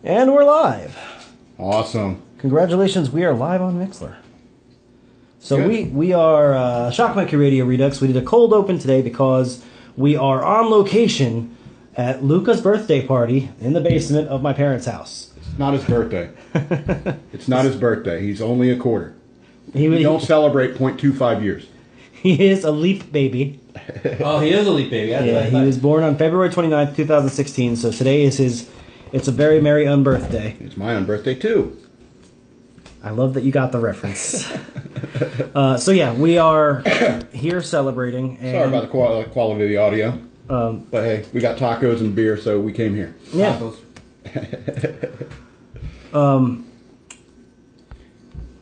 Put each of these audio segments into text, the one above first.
And we're live. Awesome. Congratulations, we are live on Mixler. So Good. we are Shock Monkey Radio Redux. We did a cold open today because we are on location at Luca's birthday party in the basement of my parents' house. It's not his birthday. It's not his birthday. He's only a quarter. We don't celebrate 0.25 years. He is a leap baby. Oh, he is a leap baby. He was born on February 29th, 2016, so today is his... It's a very merry unbirthday. It's my unbirthday too. I love that you got the reference. So yeah, we are here celebrating. And, Sorry about the quality of the audio. But hey, we got tacos and beer, so we came here. Yeah. You're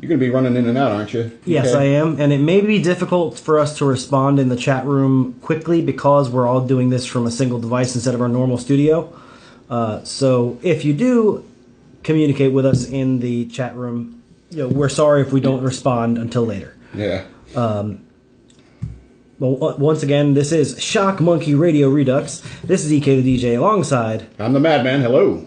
going to be running in and out, aren't you? Yes, okay? I am. And it may be difficult for us to respond in the chat room quickly because we're all doing this from a single device instead of our normal studio. So if you do communicate with us in the chat room, we're sorry if we don't respond until later. Yeah. Well, once again, this is Shock Monkey Radio Redux. This is EK the DJ alongside... I'm the Madman. Hello.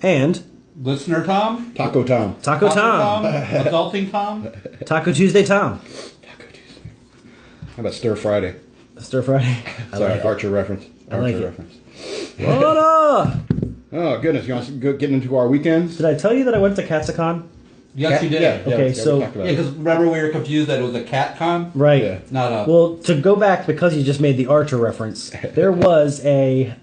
And... Listener Tom. Taco Tom. Taco Tom. Adulting Tom. Taco Tuesday Tom. Taco Tuesday. How about Stir Friday? Stir Friday. Sorry, like Archer reference. I like Archer it. reference. What up? Oh, goodness. You want to get into our weekends? Did I tell you that I went to Katsukon? Yes, you did. Yeah, Okay, we so- talked about Yeah, it. because remember we were confused that it was a cat con? Right. Yeah. Not a... Well, to go back, because you just made the Archer reference, there was a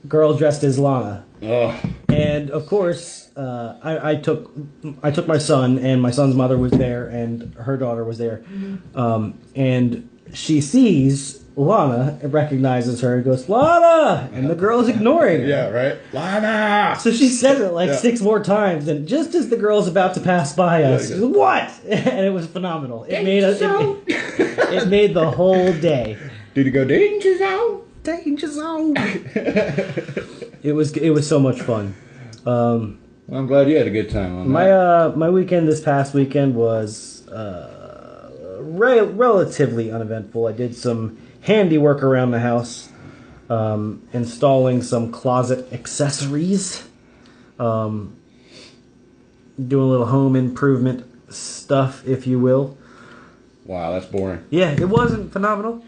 girl dressed as Lana. Oh, And, of course, I took my son, and my son's mother was there, and her daughter was there. And she sees Lana and recognizes her and goes, Lana! And the girl is ignoring her. yeah, right? Lana! So she says it like Yeah. 6 more times, and just as the girl's about to pass by us, Yeah, she goes, what? And it was phenomenal. It it made the whole day. Did you go danger zone? Danger zone. It was so much fun. Well, I'm glad you had a good time on that. My weekend this past weekend was relatively uneventful. I did some handiwork around the house, installing some closet accessories, doing a little home improvement stuff, if you will. Wow, that's boring. Yeah, it wasn't phenomenal.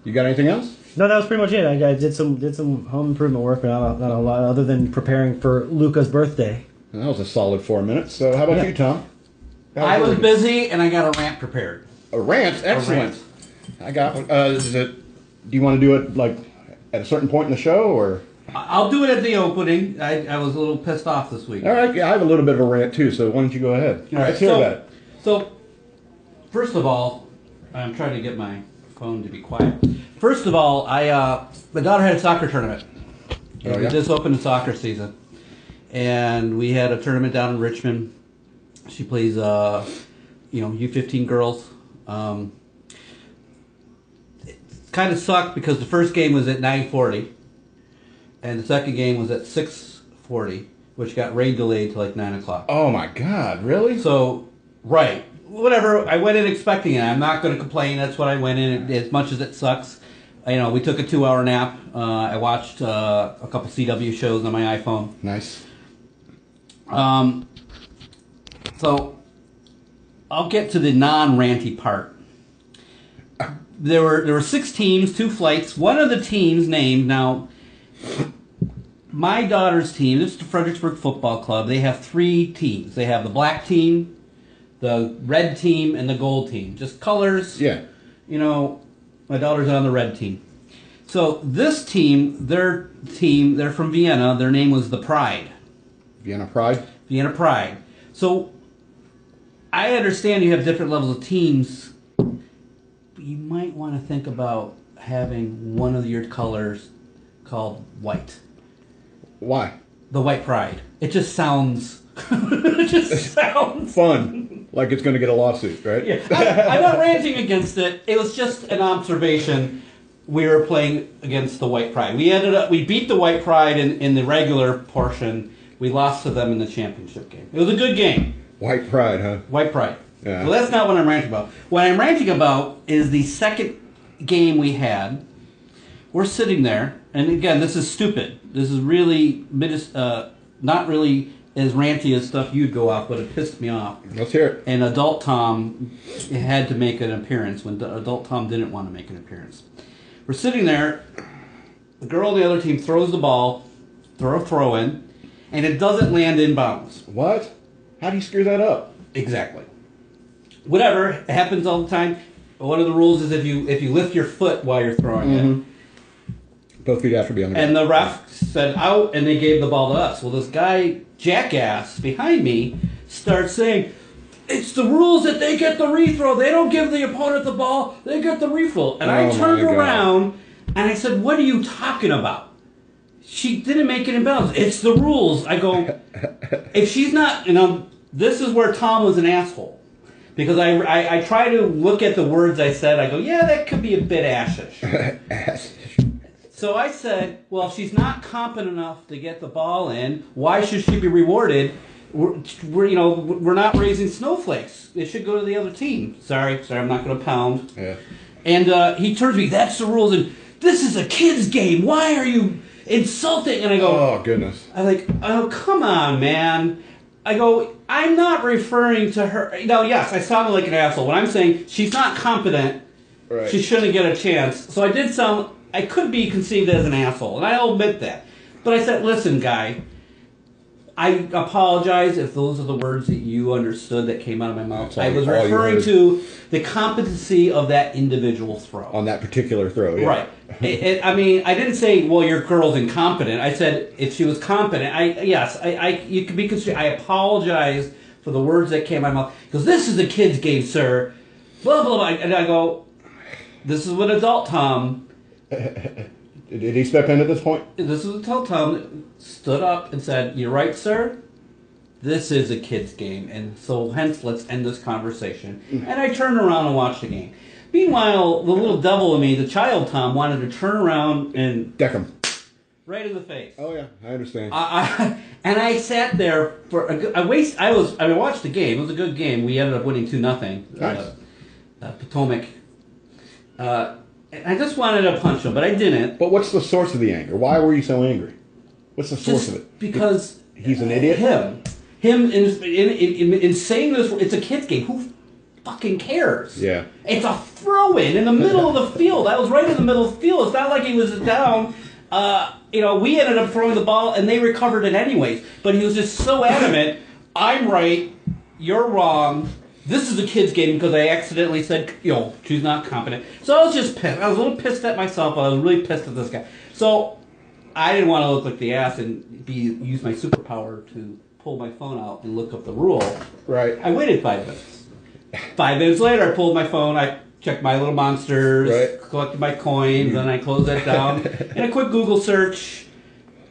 You got anything else? No, that was pretty much it. I did some home improvement work, but not a lot other than preparing for Luca's birthday. That was a solid 4 minutes. So how about you, Tom? I was busy and I got a rant prepared. A rant? Excellent. rant. I got one. Do you want to do it like at a certain point in the show, or? I'll do it at the opening. I was a little pissed off this week. All right, yeah, I have a little bit of a rant too, so why don't you go ahead? All right, Let's hear about it. So, first of all, I'm trying to get my phone to be quiet. First of all, my daughter had a soccer tournament. Oh, We yeah? just opened the soccer season, and we had a tournament down in Richmond. She plays, U15 girls. It kind of sucked because the first game was at 9:40, and the second game was at 6:40, which got rain delayed to like 9 o'clock. Oh my God, really? So, right. Whatever. I went in expecting it. I'm not going to complain. That's what I went in. As much as it sucks. We took a 2-hour nap. I watched a couple CW shows on my iPhone. Nice. So, I'll get to the non-ranty part. There were 6 teams, 2 flights. One of the teams named, now, my daughter's team, this is the Fredericksburg Football Club, they have 3 teams. They have the black team, the red team, and the gold team. Just colors. Yeah. My daughter's on the red team. So this team, they're from Vienna. Their name was the Pride. Vienna Pride? Vienna Pride. So I understand you have different levels of teams, but you might want to think about having one of your colors called white. Why? The White Pride. It just sounds... it just sounds... Fun. Like it's going to get a lawsuit, right? Yeah, I'm not ranting against it. It was just an observation. We were playing against the White Pride. We beat the White Pride in the regular portion. We lost to them in the championship game. It was a good game. White Pride, huh? White Pride. Yeah. Well, that's not what I'm ranting about. What I'm ranting about is the second game we had, we're sitting there, and again, this is stupid. This is really not really as ranty as stuff you'd go off, but it pissed me off. Let's hear it. And adult Tom had to make an appearance when adult Tom didn't want to make an appearance. We're sitting there. The girl on the other team throws the ball, throw in, and it doesn't land in bounds. What? How do you screw that up? Exactly. Whatever, it happens all the time. One of the rules is if you lift your foot while you're throwing it. Both feet have to be on the ground. And the ref said out, and they gave the ball to us. Well, this guy, jackass, behind me, starts saying, it's the rules that they get the rethrow. They don't give the opponent the ball. They get the rethrow. And I turned around, and I said, what are you talking about? She didn't make it in bounds. It's the rules. I go, if she's not, this is where Tom was an asshole. Because I try to look at the words I said. I go, yeah, that could be a bit ashish. So I said, well, if she's not competent enough to get the ball in, why should she be rewarded? We're not raising snowflakes. It should go to the other team. Sorry, I'm not going to pound. Yeah. And he turns to me, that's the rules, and this is a kid's game. Why are you insulting? And I go, oh, goodness. I'm like, oh, come on, man. I go, I'm not referring to her. Now, yes, I sounded like an asshole. When I'm saying she's not competent, right. She shouldn't get a chance. So I could be conceived as an asshole, and I'll admit that. But I said, listen, guy, I apologize if those are the words that you understood that came out of my mouth. I was referring to the competency of that individual throw. On that particular throw, yeah. Right. I didn't say, well, your girl's incompetent. I said, if she was competent, you could be considered. I apologize for the words that came out of my mouth. Because this is a kid's game, sir. Blah, blah, blah. And I go, this is what adult Tom... Did he step in at this point? This is until Tom stood up and said, you're right, sir. This is a kid's game. And so hence, let's end this conversation. And I turned around and watched the game. Meanwhile, the little devil in me, the child Tom, wanted to turn around and... deck him. Right in the face. Oh, yeah. I understand. And I sat there for a good... I watched the game. It was a good game. We ended up winning 2-0. Nice. Potomac. I just wanted to punch him, but I didn't. But what's the source of the anger? Why were you so angry? What's the source of it? Because he's an idiot. Him in saying this, it's a kid's game. Who fucking cares? Yeah. It's a throw-in the middle of the field. I was right in the middle of the field. It's not like he was down. We ended up throwing the ball, and they recovered it anyways. But he was just so adamant. I'm right. You're wrong. This is a kid's game because I accidentally said, she's not competent. So I was just pissed. I was a little pissed at myself. I was really pissed at this guy. So I didn't want to look like the ass and use my superpower to pull my phone out and look up the rule. Right. I waited 5 minutes. 5 minutes later, I pulled my phone. I checked my little monsters, right. Collected my coins, then I closed that down. And a quick Google search,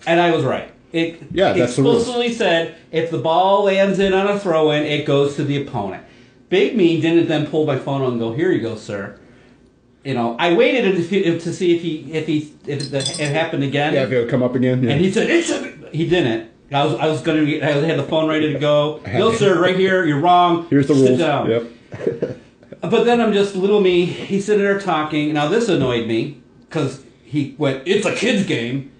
and I was right. It explicitly said if the ball lands in on a throw-in, it goes to the opponent. Big Me didn't then pull my phone out and go, here you go, sir. I waited to see if it happened again. Yeah, if it would come up again. Yeah. And he said, he didn't. I had the phone ready to go. No, sir, right here, you're wrong. Here's the rules. Sit down. Yep. But then I'm just little me. He's sitting there talking. Now this annoyed me because he went, it's a kid's game.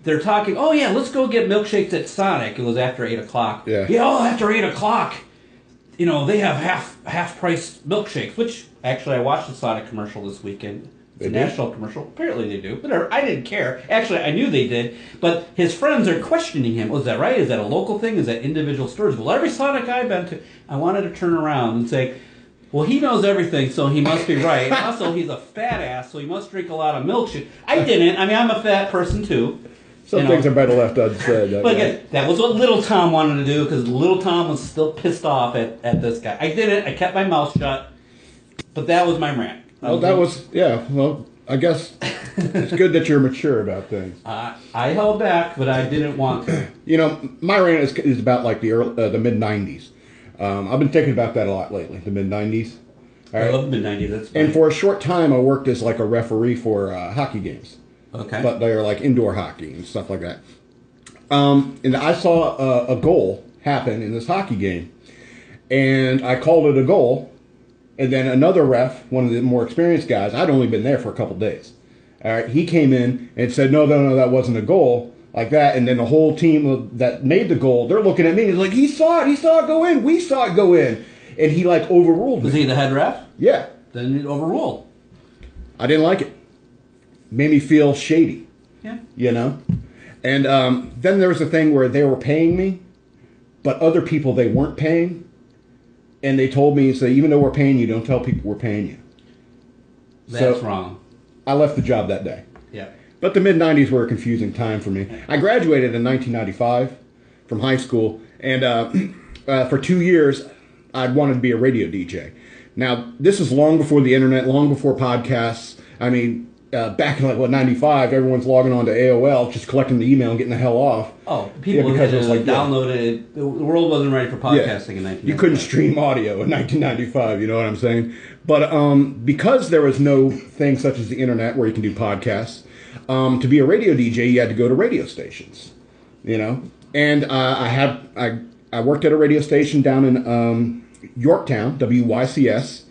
They're talking, oh yeah, let's go get milkshakes at Sonic. It was after 8 o'clock. Yeah. After 8 o'clock. They have half price milkshakes, which actually I watched the Sonic commercial this weekend. It's a national commercial. Apparently they do, but I didn't care. Actually, I knew they did, but his friends are questioning him. Was that right? Is that a local thing? Is that individual stores? Well, every Sonic I've been to, I wanted to turn around and say, well, he knows everything, so he must be right. Also, he's a fat ass, so he must drink a lot of milkshake. I didn't. I'm a fat person, too. Some things are better left unsaid. But again, that was what little Tom wanted to do, because little Tom was still pissed off at this guy. I didn't. I kept my mouth shut. But that was my rant. Well, I guess it's good that you're mature about things. I held back, but I didn't want to. My rant is about like the mid-'90s. I've been thinking about that a lot lately, the mid-'90s. All right? I love the mid-'90s. That's fine. And for a short time, I worked as like a referee for hockey games. Okay. But they were like indoor hockey and stuff like that. And I saw a goal happen in this hockey game. And I called it a goal. And then another ref, one of the more experienced guys, I'd only been there for a couple days. All right, he came in and said, no, that wasn't a goal like that. And then the whole team that made the goal, they're looking at me. He's like, he saw it go in. We saw it go in. And he like overruled me. Was he the head ref? Yeah. Then you'd overrule. I didn't like it. Made me feel shady. Yeah. You know? And then there was a thing where they were paying me, but other people they weren't paying. And they told me, so even though we're paying you, don't tell people we're paying you. That's wrong. I left the job that day. Yeah. But the mid-'90s were a confusing time for me. I graduated in 1995 from high school, and for 2 years, I wanted to be a radio DJ. Now, this is long before the internet, long before podcasts. I mean, back in 95, everyone's logging on to AOL, just collecting the email and getting the hell off. Oh, people had to download it. The world wasn't ready for podcasting in 1995. You couldn't stream audio in 1995, you know what I'm saying? But because there was no thing such as the internet where you can do podcasts, to be a radio DJ, you had to go to radio stations, you know? And I worked at a radio station down in Yorktown, WYCS,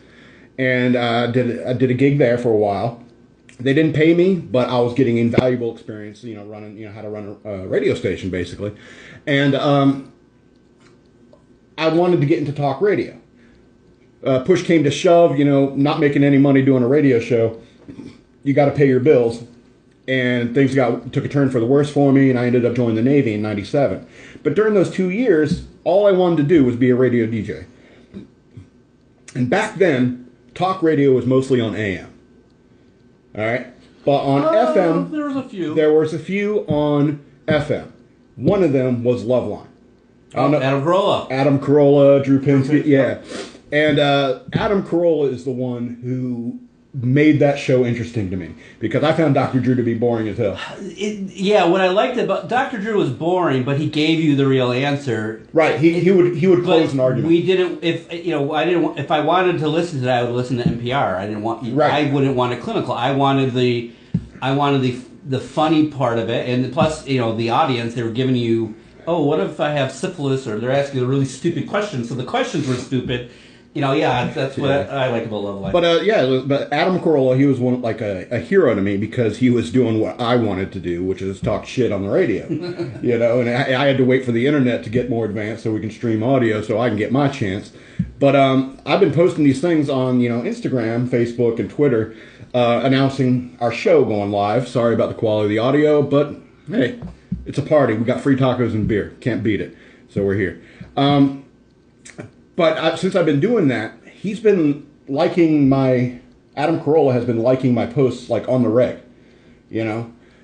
and I did a gig there for a while. They didn't pay me, but I was getting invaluable experience, running, how to run a radio station, basically. And I wanted to get into talk radio. Push came to shove, not making any money doing a radio show. You got to pay your bills. And things took a turn for the worse for me, and I ended up joining the Navy in 97. But during those 2 years, all I wanted to do was be a radio DJ. And back then, talk radio was mostly on AM. All right? But on FM, there was a few. There was a few on FM. One of them was Loveline. Adam Carolla. Adam Carolla, Drew Pinsky, yeah. And Adam Carolla is the one who made that show interesting to me, because I found Dr. Drew to be boring as hell. What I liked about Dr. Drew was boring, but he gave you the real answer. Right, he would close an argument. We didn't. If I wanted to listen to that, I would listen to NPR. I didn't want. Right. I wouldn't want a clinical. I wanted the funny part of it, and plus, the audience, they were giving you, oh, what if I have syphilis, or they're asking a really stupid question. So the questions were stupid. That's what I like about Love Life. But but Adam Carolla, he was a hero to me, because he was doing what I wanted to do, which is talk shit on the radio. And I had to wait for the internet to get more advanced so we can stream audio so I can get my chance. But I've been posting these things on Instagram, Facebook, and Twitter, announcing our show going live. Sorry about the quality of the audio, but hey, it's a party. We got free tacos and beer. Can't beat it. So we're here. But since I've been doing that, he's been Adam Carolla has been liking my posts on the reg,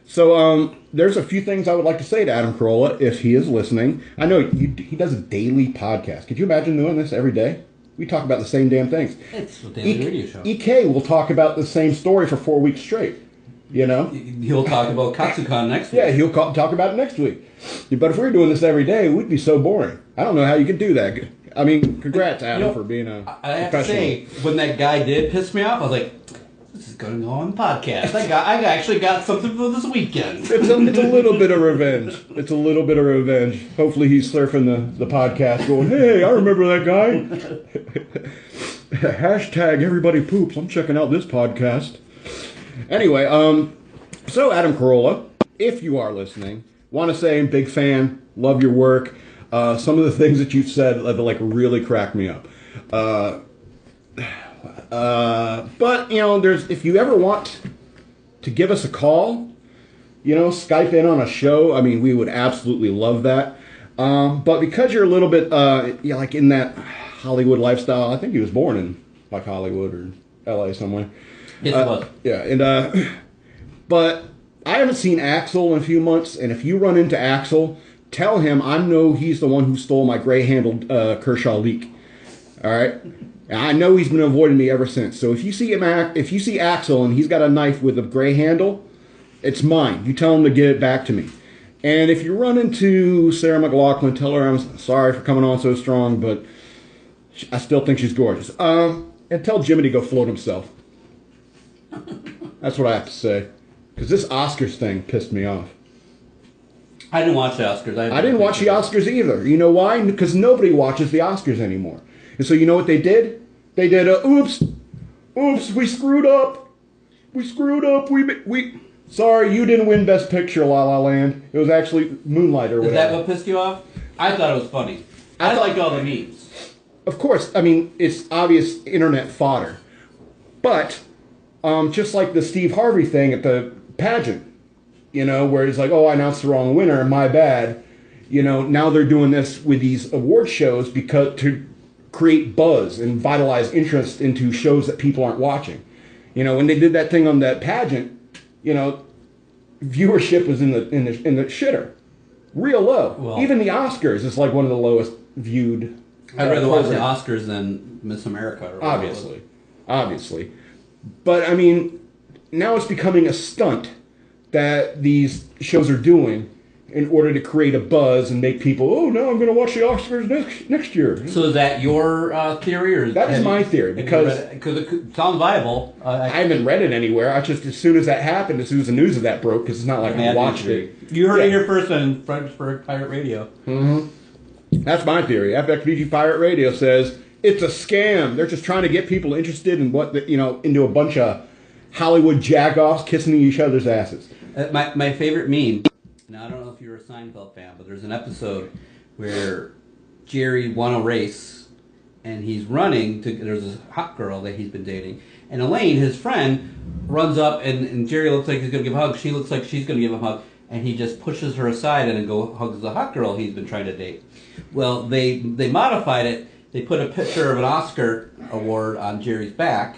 So there's a few things I would like to say to Adam Carolla if he is listening. I know he does a daily podcast. Could you imagine doing this every day? We talk about the same damn things. It's a daily radio show. EK will talk about the same story for 4 weeks straight. He'll talk about Katsucon next week. Yeah, he'll talk about it next week. But if we were doing this every day, we'd be so boring. I don't know how you could do that. I mean, congrats, Adam, for being a I have professional. to say, when that guy did piss me off, I was like, this is going to go on the podcast. I actually got something for this weekend. It's a little bit of revenge. It's a little bit of revenge. Hopefully he's surfing the podcast going, hey, I remember that guy. Hashtag everybody poops. I'm checking out this podcast. Anyway, so Adam Carolla, if you are listening, want to say I'm a big fan, love your work. Some of the things that you've said really cracked me up. But if you ever want to give us a call, Skype in on a show, I mean, we would absolutely love that. But because you're a little bit in that Hollywood lifestyle, I think he was born in Hollywood or LA somewhere. Yes, it was. Yeah, and but I haven't seen Axel in a few months, and if you run into Axel, tell him I know he's the one who stole my gray-handled Kershaw leak. All right, and I know he's been avoiding me ever since. So if you see Axel and he's got a knife with a gray handle, it's mine. You tell him to get it back to me. And if you run into Sarah McLaughlin, tell her I'm sorry for coming on so strong, but I still think she's gorgeous. And tell Jimmy to go float himself. That's what I have to say. Because this Oscars thing pissed me off. I didn't watch the Oscars. I didn't watch the Oscars either. You know why? Because nobody watches the Oscars anymore. And so you know what they did? They did oops, we screwed up. we screwed up. We sorry, you didn't win Best Picture, La La Land. It was actually Moonlight or whatever. Is that what pissed you off? I thought it was funny. I liked all the memes. Of course, I mean, it's obvious internet fodder. But, just like the Steve Harvey thing at the pageant, where he's like, oh, I announced the wrong winner, my bad. Now they're doing this with these award shows to create buzz and vitalize interest into shows that people aren't watching. When they did that thing on that pageant, viewership was in the shitter. Real low. Well, even the Oscars is like one of the lowest viewed. I'd rather watch the Oscars than Miss America. Or Obviously. But, I mean, now it's becoming a stunt that these shows are doing in order to create a buzz and make people, oh, no, I'm going to watch the Oscars next year. So is that your theory? Or that is my theory, because it sounds viable. I haven't read it anywhere. I just, as soon as that happened, as soon as the news of that broke, because it's not like I watched it. You heard it here first on Fredericksburg Pirate Radio. Mm-hmm. That's my theory. FXBG Pirate Radio says it's a scam. They're just trying to get people interested in into a bunch of Hollywood jagoffs kissing each other's asses. My favorite meme. Now I don't know if you're a Seinfeld fan, but there's an episode where Jerry won a race and he's running to. There's a hot girl that he's been dating, and Elaine, his friend, runs up and Jerry looks like he's gonna give a hug. She looks like she's gonna give him a hug, and he just pushes her aside and then hugs the hot girl he's been trying to date. Well, they modified it. They put a picture of an Oscar award on Jerry's back,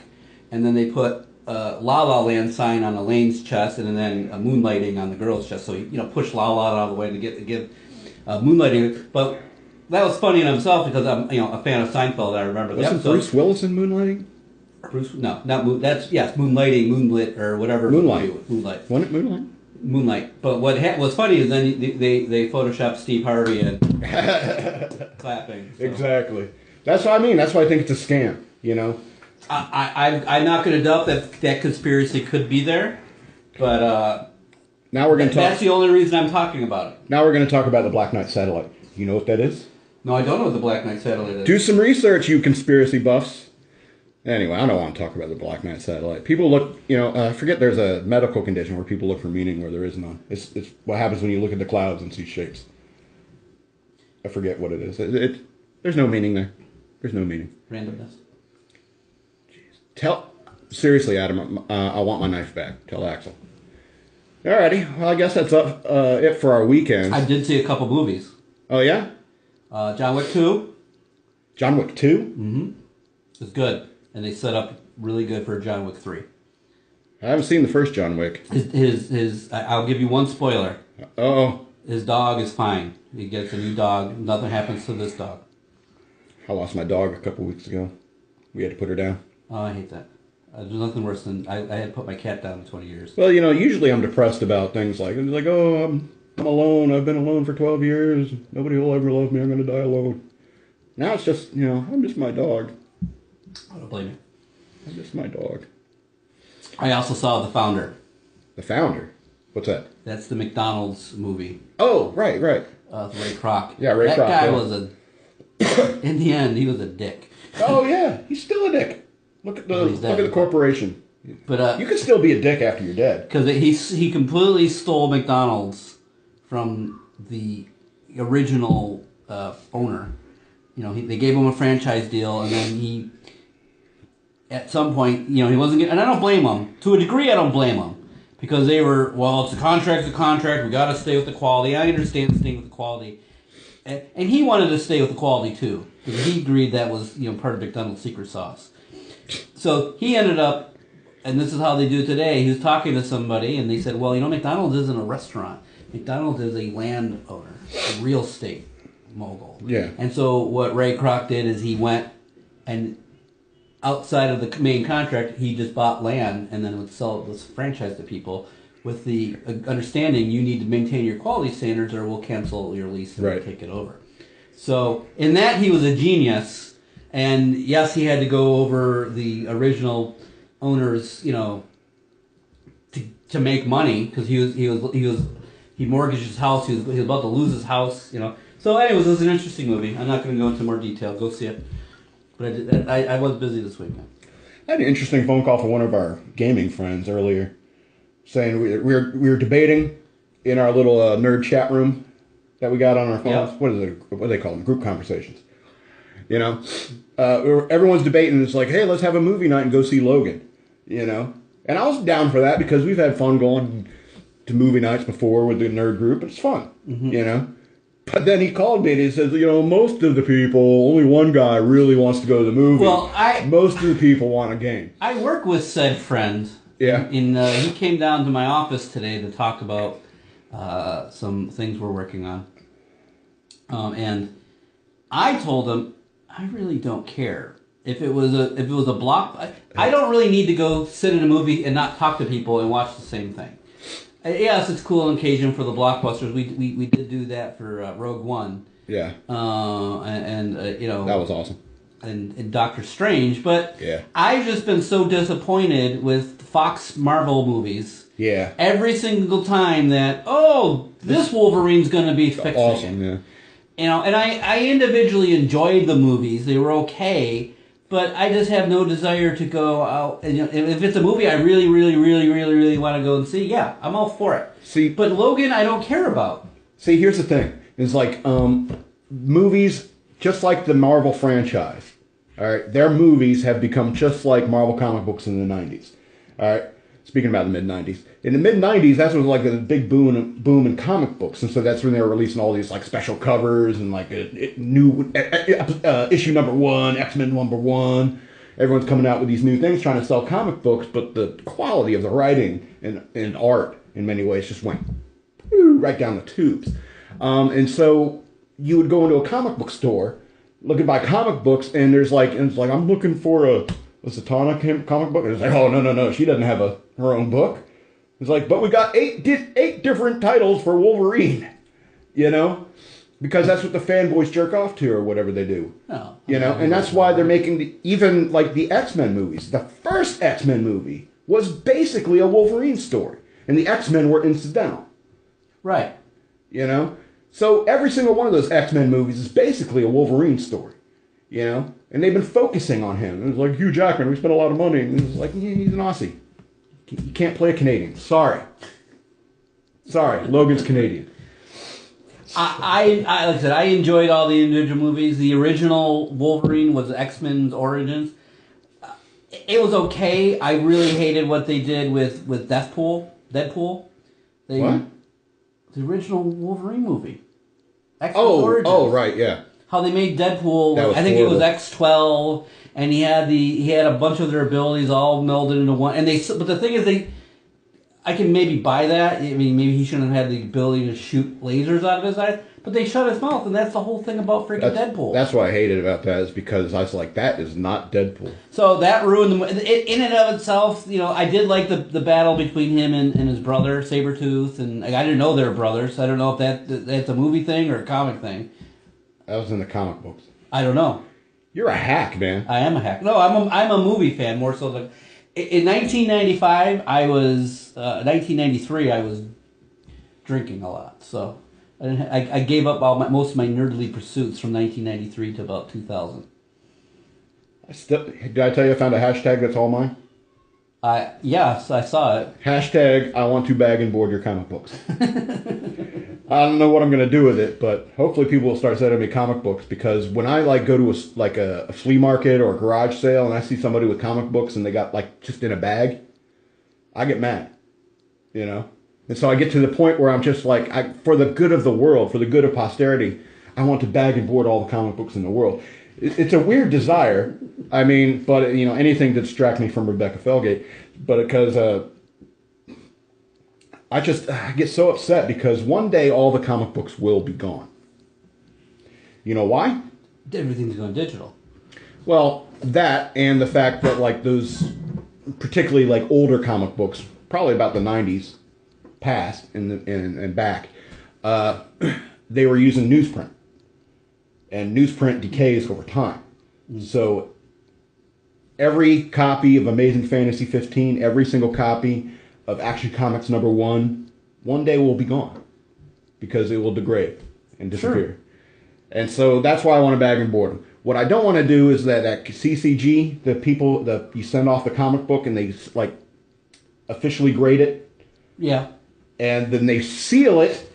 and then they put a La La Land sign on Elaine's chest, and then a Moonlighting on the girl's chest. So he, pushed La La out of the way to give Moonlighting. But that was funny in himself because I'm, a fan of Seinfeld. I remember the episode. Bruce Willis in Moonlighting? No, not Moon. That's Moonlighting, Moonlit, or whatever. Moonlight. Wasn't it Moonlight? Moonlight. But what's funny is then they photoshopped Steve Harvey and clapping. So. Exactly. That's what I mean. That's why I think it's a scam. I'm not going to doubt that conspiracy could be there, but now we're going to talk. That's the only reason I'm talking about it. Now we're going to talk about the Black Knight satellite. You know what that is? No, I don't know what the Black Knight satellite is. Do some research, you conspiracy buffs. Anyway, I don't want to talk about the Black Knight satellite. People look, I forget there's a medical condition where people look for meaning where there is none. It's what happens when you look at the clouds and see shapes. I forget what it is. There's no meaning there. There's no meaning. Randomness. Seriously, Adam, I want my knife back. Tell Axel. Alrighty, well, I guess that's it for our weekend. I did see a couple movies. Oh, yeah? John Wick 2. John Wick 2? Mm-hmm. It's good. And they set up really good for John Wick 3. I haven't seen the first John Wick. I'll give you one spoiler. Uh-oh. His dog is fine. He gets a new dog. Nothing happens to this dog. I lost my dog a couple weeks ago. We had to put her down. Oh, I hate that. There's nothing worse than I had to put my cat down in 20 years. Well, usually I'm depressed about things like oh, I'm alone. I've been alone for 12 years. Nobody will ever love me. I'm going to die alone. Now it's just, I'm just my dog. I don't blame you. I'm just my dog. I also saw The Founder. The Founder? What's that? That's the McDonald's movie. Oh, right. Ray Kroc. Yeah, Ray Kroc. That guy was in the end, he was a dick. Oh, yeah. He's still a dick. Look at the corporation. But you could still be a dick after you're dead. Because he completely stole McDonald's from the original owner. They gave him a franchise deal, and then he, at some point, he wasn't getting. And I don't blame him. To a degree, I don't blame him. Because they were, it's a contract, we got to stay with the quality. I understand staying with the quality. And he wanted to stay with the quality, too. Because he agreed that was, part of McDonald's secret sauce. So he ended up, and this is how they do it today, he was talking to somebody, and they said, well, McDonald's isn't a restaurant. McDonald's is a landowner, a real estate mogul. Yeah. And so what Ray Kroc did is he went and outside of the main contract, he just bought land and then would sell this franchise to people with the understanding you need to maintain your quality standards or we'll cancel your lease and take it over. So in that, he was a genius. And yes, he had to go over the original owners, to make money because he mortgaged his house. He was about to lose his house, So anyways, it was an interesting movie. I'm not going to go into more detail. Go see it. But I was busy this weekend. I had an interesting phone call from one of our gaming friends earlier, saying we were debating in our little nerd chat room that we got on our phones. Yep. What do they call them? Group conversations. You know, everyone's debating. It's like, hey, let's have a movie night and go see Logan. You know, and I was down for that because we've had fun going to movie nights before with the nerd group. It's fun. You know. But then he called me and he says, you know, most of the people, only one guy really wants to go to the movie. Well, most of the people want a game. I work with said friend. Yeah. He came down to my office today to talk about some things we're working on. And I told him, I really don't care. If it was a block, I don't really need to go sit in a movie and not talk to people and watch the same thing. Yes, it's cool on occasion for the blockbusters. We did do that for Rogue One. Yeah. You know, that was awesome. And Doctor Strange, but yeah. I've just been so disappointed with Fox Marvel movies. Yeah. Every single time that this Wolverine's going to be fixing awesome. it. Yeah. You know, and I individually enjoyed the movies; they were okay. But I just have no desire to go out. And, you know, if it's a movie I really, really, really, really, really want to go and see, yeah, I'm all for it. See, but Logan, I don't care about. See, here's the thing: it's like movies, just like the Marvel franchise. All right, their movies have become just like Marvel comic books in the '90s. All right, speaking about the mid '90s, in the mid '90s, that's when like a big boom in comic books, and so that's when they were releasing all these like special covers and like a new issue #1, X-Men #1. Everyone's coming out with these new things, trying to sell comic books, but the quality of the writing and art in many ways just went right down the tubes. And so you would go into a comic book store, looking to buy comic books, and it's like I'm looking for a Zatanna comic book, and it's like, oh no, she doesn't have her own book. It's like, but we got eight different titles for Wolverine, you know, because that's what the fanboys jerk off to or whatever they do, you know, and that's why they're making even like the X-Men movies. The first X-Men movie was basically a Wolverine story, and the X-Men were incidental, right? You know, so every single one of those X-Men movies is basically a Wolverine story, you know, and they've been focusing on him. It was like Hugh Jackman, we spent a lot of money, and it was like he's an Aussie. You can't play a Canadian. Sorry, Logan's Canadian. I like I said, I enjoyed all the individual movies. The original Wolverine was X-Men's Origins. It was okay. I really hated what they did with Deadpool. What? The original Wolverine movie. X-Men's Origins. Oh, right, yeah. How they made Deadpool. I think horrible. it was X-12, and he had a bunch of their abilities all melded into one. But the thing is, I can maybe buy that. I mean, maybe he shouldn't have had the ability to shoot lasers out of his eyes, but they shut his mouth, and that's the whole thing about freaking Deadpool. That's what I hated about that, is because I was like, that is not Deadpool. So that ruined the in and of itself. You know, I did like the battle between him and his brother Sabretooth, and I didn't know they were brothers. I don't know if that's a movie thing or a comic thing. That was in the comic books. I don't know. You're a hack, man. I am a hack. No, I'm a movie fan more so than. In 1995, 1993, I was drinking a lot. So I gave up most of my nerdly pursuits from 1993 to about 2000. Did I tell you I found a hashtag that's all mine? Yes, I saw it. Hashtag I want to bag and board your comic books. I don't know what I'm going to do with it, but hopefully people will start sending me comic books, because when I like go to a flea market or a garage sale and I see somebody with comic books and they got like just in a bag, I get mad, you know? And so I get to the point where I'm just like, for the good of the world, for the good of posterity, I want to bag and board all the comic books in the world. It's a weird desire. I mean, but you know, anything to distract me from Rebecca Felgate, but because I get so upset because one day all the comic books will be gone. You know why? Everything's going digital. Well, that and the fact that like those, particularly like older comic books, probably about the 90s, past and back, they were using newsprint. And newsprint decays over time. So every copy of Amazing Fantasy 15, every single copy of Action Comics #1, one day will be gone because it will degrade and disappear. Sure. And so that's why I want to bag and board them. What I don't want to do is that CCG, the people that you send off the comic book and they like officially grade it. Yeah. And then they seal it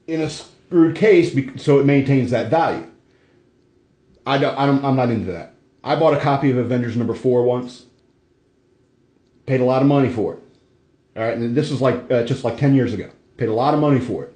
in a screwed case so it maintains that value. I'm not into that. I bought a copy of Avengers #4 once. Paid a lot of money for it. All right, and this was like just like 10 years ago. Paid a lot of money for it.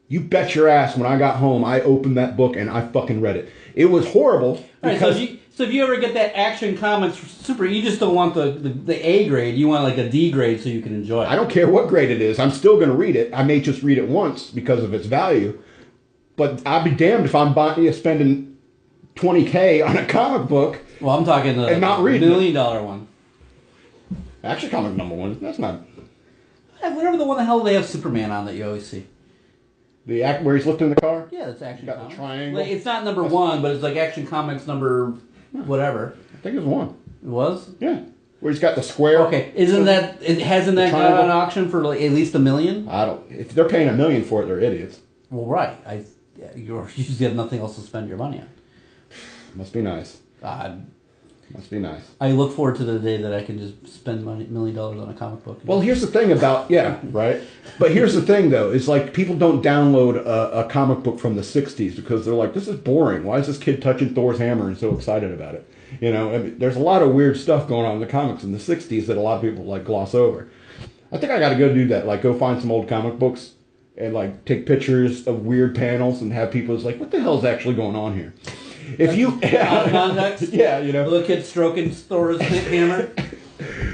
You bet your ass when I got home, I opened that book and I fucking read it. It was horrible. All right, so if you ever get that Action Comics Super, you just don't want the A grade. You want like a D grade so you can enjoy it. I don't care what grade it is. I'm still going to read it. I may just read it once because of its value. But I'd be damned if I'm spending $20K on a comic book. Well, I'm talking the and not reading $1 million one. Action Comic #1. That's not... Whatever the one the hell they have Superman on that you always see. The act where he's lifting the car? Yeah, that's Action Got Comics. the triangle. Like, it's not #1, but it's like Action Comics number whatever. I think it was 1. It was? Yeah. Where he's got the square. Okay, hasn't that gone on auction for like at least $1 million? I don't... If they're paying $1 million for it, they're idiots. Well, right. You just have nothing else to spend your money on. Must be nice. Must be nice. I look forward to the day that I can just spend $1 million on a comic book. Well, here's the thing about... Yeah, right? But here's the thing, though. Is like people don't download a comic book from the 60s because they're like, this is boring. Why is this kid touching Thor's hammer and so excited about it? You know, I mean, there's a lot of weird stuff going on in the comics in the 60s that a lot of people like gloss over. I think I got to go do that. Like, go find some old comic books and like take pictures of weird panels and have people like, what the hell is actually going on here? If you... Context? Yeah, you know. Little kid stroking Thor's hammer.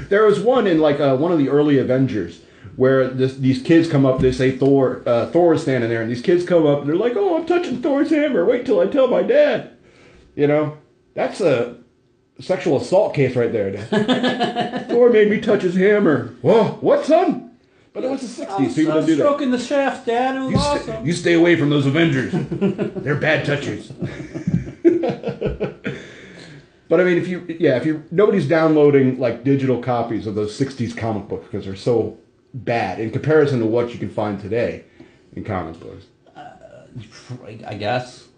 There was one in like one of the early Avengers where these kids come up, they say Thor is standing there, and these kids come up and they're like, oh, I'm touching Thor's hammer. Wait till I tell my dad. You know, that's a sexual assault case right there. Thor made me touch his hammer. Whoa, what, son? But it was the 60s. People didn't do that. Stroking the shaft, Dad. It was awesome. You stay away from those Avengers. They're bad touchers. But I mean, if nobody's downloading like digital copies of those 60s comic books because they're so bad in comparison to what you can find today in comic books. I guess.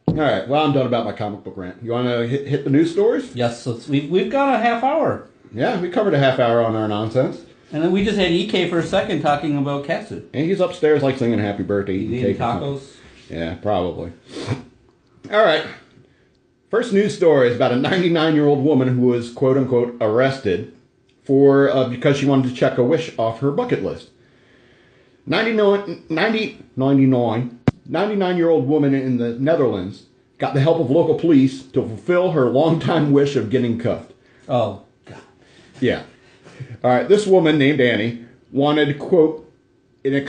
All right. Well, I'm done about my comic book rant. You want to hit the news stories? Yes. We've got a half hour. Yeah, we covered a half hour on our nonsense. And then we just had EK for a second talking about Katsu. And he's upstairs like singing happy birthday, Eating cake tacos. Yeah, probably. All right. First news story is about a 99-year-old woman who was, quote unquote, arrested for because she wanted to check a wish off her bucket list. 99-year-old woman in the Netherlands got the help of local police to fulfill her longtime wish of getting cuffed. Oh, God. Yeah. All right. This woman named Annie wanted, quote, a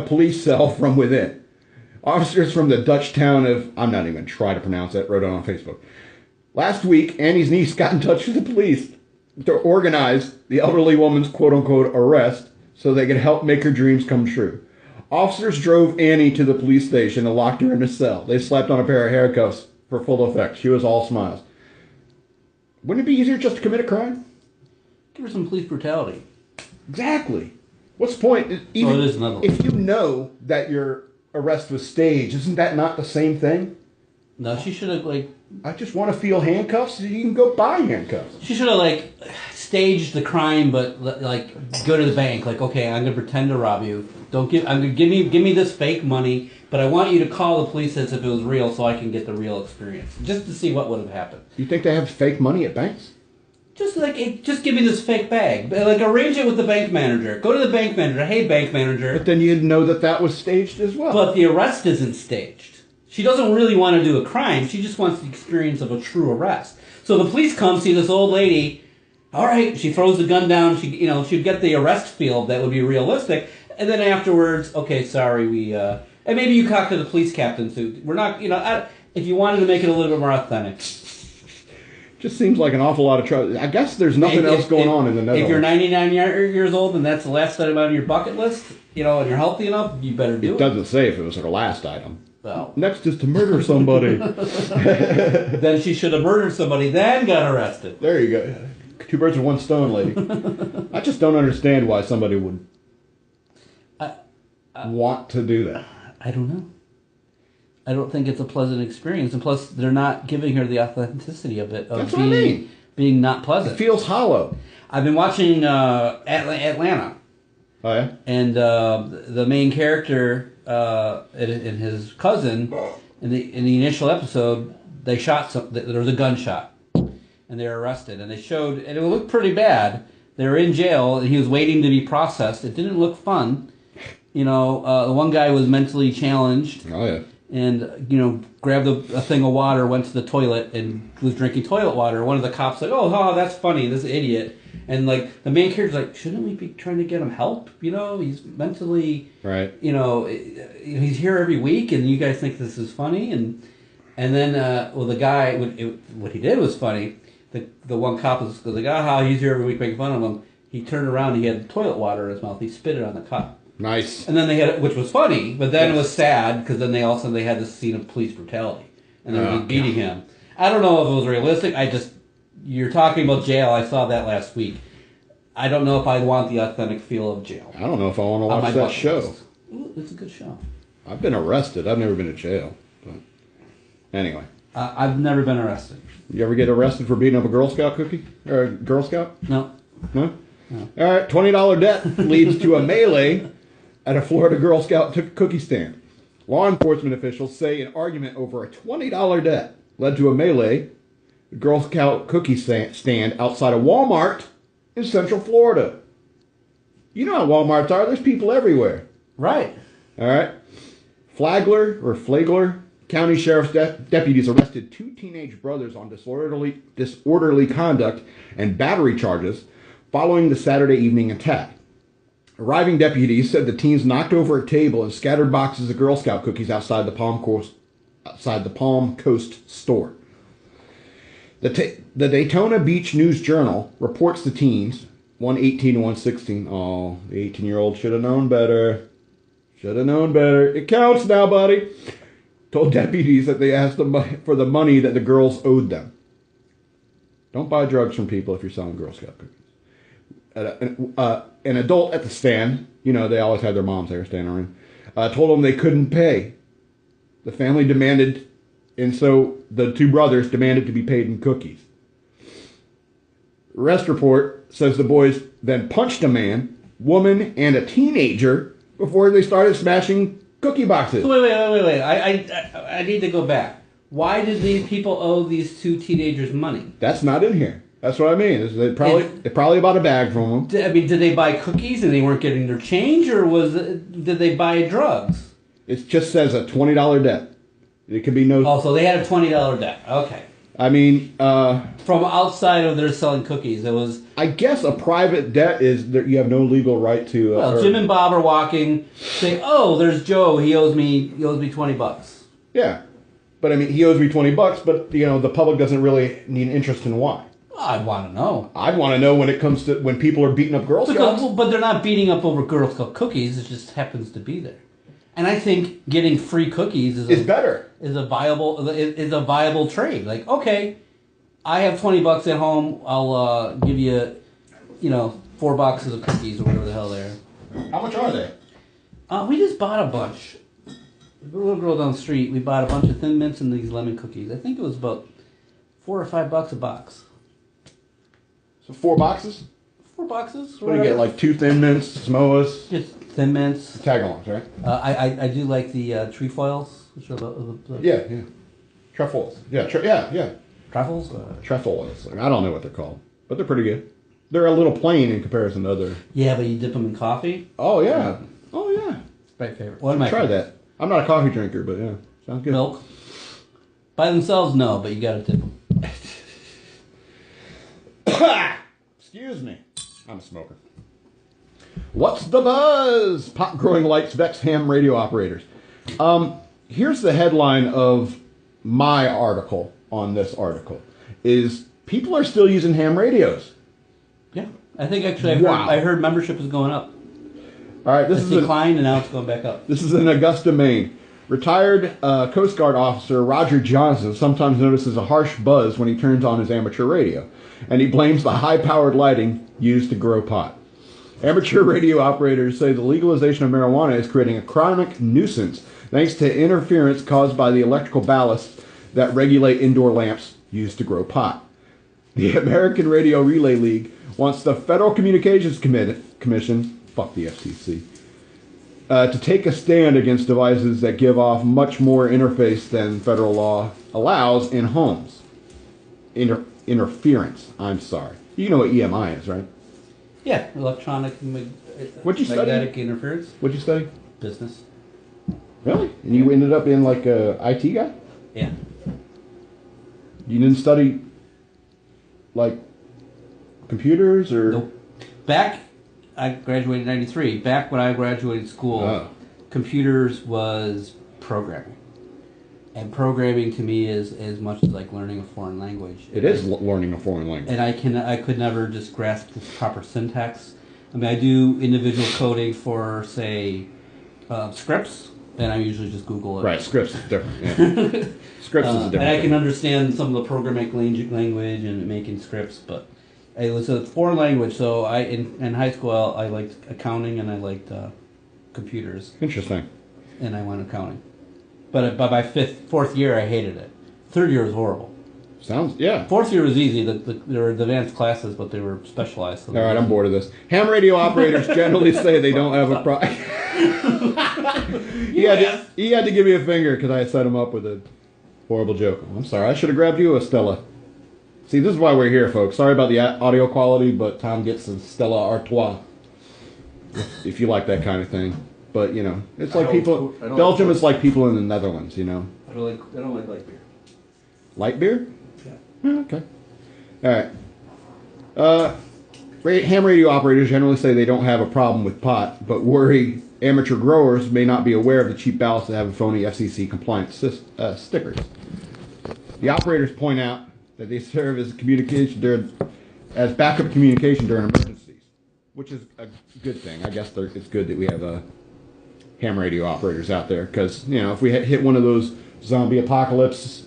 police cell from within. Officers from the Dutch town of, I'm not even going to try to pronounce it, wrote it on Facebook. Last week, Annie's niece got in touch with the police to organize the elderly woman's quote-unquote arrest so they could help make her dreams come true. Officers drove Annie to the police station and locked her in a cell. They slapped on a pair of handcuffs for full effect. She was all smiles. Wouldn't it be easier just to commit a crime? Give her some police brutality. Exactly. What's the point? Even if you know that your arrest was staged, isn't that not the same thing? No, she should have I just want to feel handcuffs. You can go buy handcuffs. She should have staged the crime, but go to the bank. Okay, I'm gonna pretend to rob you. Give me this fake money, but I want you to call the police as if it was real, so I can get the real experience, just to see what would have happened. You think they have fake money at banks? Just give me this fake bag. Arrange it with the bank manager. Go to the bank manager. Hey, bank manager. But then you'd know that was staged as well. But the arrest isn't staged. She doesn't really want to do a crime. She just wants the experience of a true arrest. So the police come, see this old lady. All right, she throws the gun down. She'd get the arrest field that would be realistic. And then afterwards, okay, sorry, and maybe you talk to the police captain too. We're not, if you wanted to make it a little bit more authentic. Just seems like an awful lot of trouble. I guess there's nothing else going on in the Netherlands. If you're 99 years old and that's the last item on your bucket list, and you're healthy enough, you better do it. It doesn't say if it was her last item. Well, next is to murder somebody. Then she should have murdered somebody, then got arrested. There you go. 2 birds with 1 stone, lady. I just don't understand why somebody would want to do that. I don't know. I don't think it's a pleasant experience, and plus, they're not giving her the authenticity of it, of That's what I mean. being not pleasant. It feels hollow. I've been watching Atlanta, Oh yeah. and the main character and his cousin in the initial episode, they shot there was a gunshot, and they were arrested, and they showed, and it looked pretty bad. They were in jail, and he was waiting to be processed. It didn't look fun. The one guy was mentally challenged. Oh yeah. And, grabbed a thing of water, went to the toilet, and was drinking toilet water. One of the cops like, oh, that's funny, this idiot. And, like, the main character's like, shouldn't we be trying to get him help? He's mentally... Right. He's here every week, and you guys think this is funny? And then, the guy, what he did was funny. The one cop was like, he's here every week making fun of him. He turned around, and he had toilet water in his mouth. He spit it on the cop. Nice. And then they had, which was funny, but then it was sad because then all of a sudden they had this scene of police brutality, and they were just beating him. I don't know if it was realistic. You're talking about jail. I saw that last week. I don't know if I want the authentic feel of jail. I don't know if I want to watch that show. Ooh, it's a good show. I've been arrested. I've never been to jail. But anyway. I've never been arrested. You ever get arrested for beating up a Girl Scout cookie? Or a Girl Scout? No. No? All right, $20 debt leads to a melee at a Florida Girl Scout cookie stand. Law enforcement officials say an argument over a $20 debt led to a melee at a Girl Scout cookie stand outside a Walmart in Central Florida. You know how Walmarts are. There's people everywhere. Right. All right. Flagler County Sheriff's deputies arrested 2 teenage brothers on disorderly conduct and battery charges following the Saturday evening attack. Arriving deputies said the teens knocked over a table and scattered boxes of Girl Scout cookies outside the Palm Coast store. The Daytona Beach News Journal reports the teens, one 18 and one 16. Oh, the 18-year-old should have known better. Should have known better. It counts now, buddy. Told deputies that they asked them for the money that the girls owed them. Don't buy drugs from people if you're selling Girl Scout cookies. An adult at the stand, they always had their moms there standing around, told them they couldn't pay. The family demanded, and so the 2 brothers demanded to be paid in cookies. Arrest report says the boys then punched a man, woman, and a teenager before they started smashing cookie boxes. Wait. I need to go back. Why did these people owe these 2 teenagers money? That's not in here. That's what I mean. They probably bought a bag from them. Did they buy cookies and they weren't getting their change, or did they buy drugs? It just says a $20 debt. It could be no... Oh, so they had a $20 debt. Okay. I mean... from outside of their selling cookies, it was... I guess a private debt is that you have no legal right to... Jim and Bob are walking, saying, oh, there's Joe, he owes me $20. Yeah. But I mean, he owes me $20, but the public doesn't really need interest in why. I'd want to know. I'd want to know when people are beating up Girl Scouts. But they're not beating up over Girl Scout cookies. It just happens to be there. And I think getting free cookies is better. Is a viable trade. Like, okay, I have $20 at home. I'll give you, 4 boxes of cookies or whatever the hell they are. How much are they? We just bought a bunch. The little girl down the street. We bought a bunch of Thin Mints and these lemon cookies. I think it was about $4 or $5 a box. So 4 boxes? 4 boxes. What do you get? Like 2 Thin Mints, Samoas? Just Thin Mints. Tag-alongs, right? I do like the trefoils, which are the yeah. Trefoils. Yeah, Truffles? Trefoils. I don't know what they're called, but they're pretty good. They're a little plain in comparison to other... Yeah, but you dip them in coffee? Oh, yeah. Oh, yeah. It's my favorite. One of my Try that. I'm not a coffee drinker, but yeah. Sounds good. Milk? By themselves, no, but you gotta dip them. Excuse me. I'm a smoker. What's the buzz? Pot growing lights vex ham radio operators. Here's the headline of my article on this article. Is people are still using ham radios. Yeah. I think actually I heard membership is going up. All right, this is declined and now it's going back up. This is in Augusta, Maine. Retired Coast Guard officer Roger Johnson sometimes notices a harsh buzz when he turns on his amateur radio, and he blames the high-powered lighting used to grow pot. Amateur radio operators say the legalization of marijuana is creating a chronic nuisance thanks to interference caused by the electrical ballasts that regulate indoor lamps used to grow pot. The American Radio Relay League wants the Federal Communications Commission, fuck the FCC, to take a stand against devices that give off much more interface than federal law allows in homes. Interference, I'm sorry. You know what EMI is, right? Yeah, electronic What'd you study? magnetic interference. What'd you study? Business. Really? And you ended up being like a IT guy? Yeah. You didn't study like computers or? Nope. I graduated in 93. Back when I graduated school, computers was programming. And programming to me is as much like learning a foreign language. It is learning a foreign language. And I could never just grasp the proper syntax. I mean, I do individual coding for, say, scripts, and I usually just Google it. Right, scripts is different. Yeah. Scripts is a different And I can thing. understand some of the programming language and making scripts, but it was a foreign language. So in high school, I liked accounting and I liked computers, Interesting. and I went accounting. But by my fourth year, I hated it. Third year was horrible. Sounds, yeah. Fourth year was easy. There were advanced classes, but they were specialized. So All right, I'm bored of this. Ham radio operators generally say they don't have a problem. he had to give me a finger because I had set him up with a horrible joke. I'm sorry. I should have grabbed you a Stella. See, this is why we're here, folks. Sorry about the audio quality, but Tom gets a Stella Artois. If you like that kind of thing. But, you know, it's like people... Belgium is like people in the Netherlands, you know. I don't like light beer. Light beer? Yeah. Okay. All right. Ham radio operators generally say they don't have a problem with pot, but worry amateur growers may not be aware of the cheap ballasts that have phony FCC compliant stickers. The operators point out that they serve as backup communication during emergencies, which is a good thing. I guess it's good that we have ham radio operators out there because, you know, if we hit one of those zombie apocalypse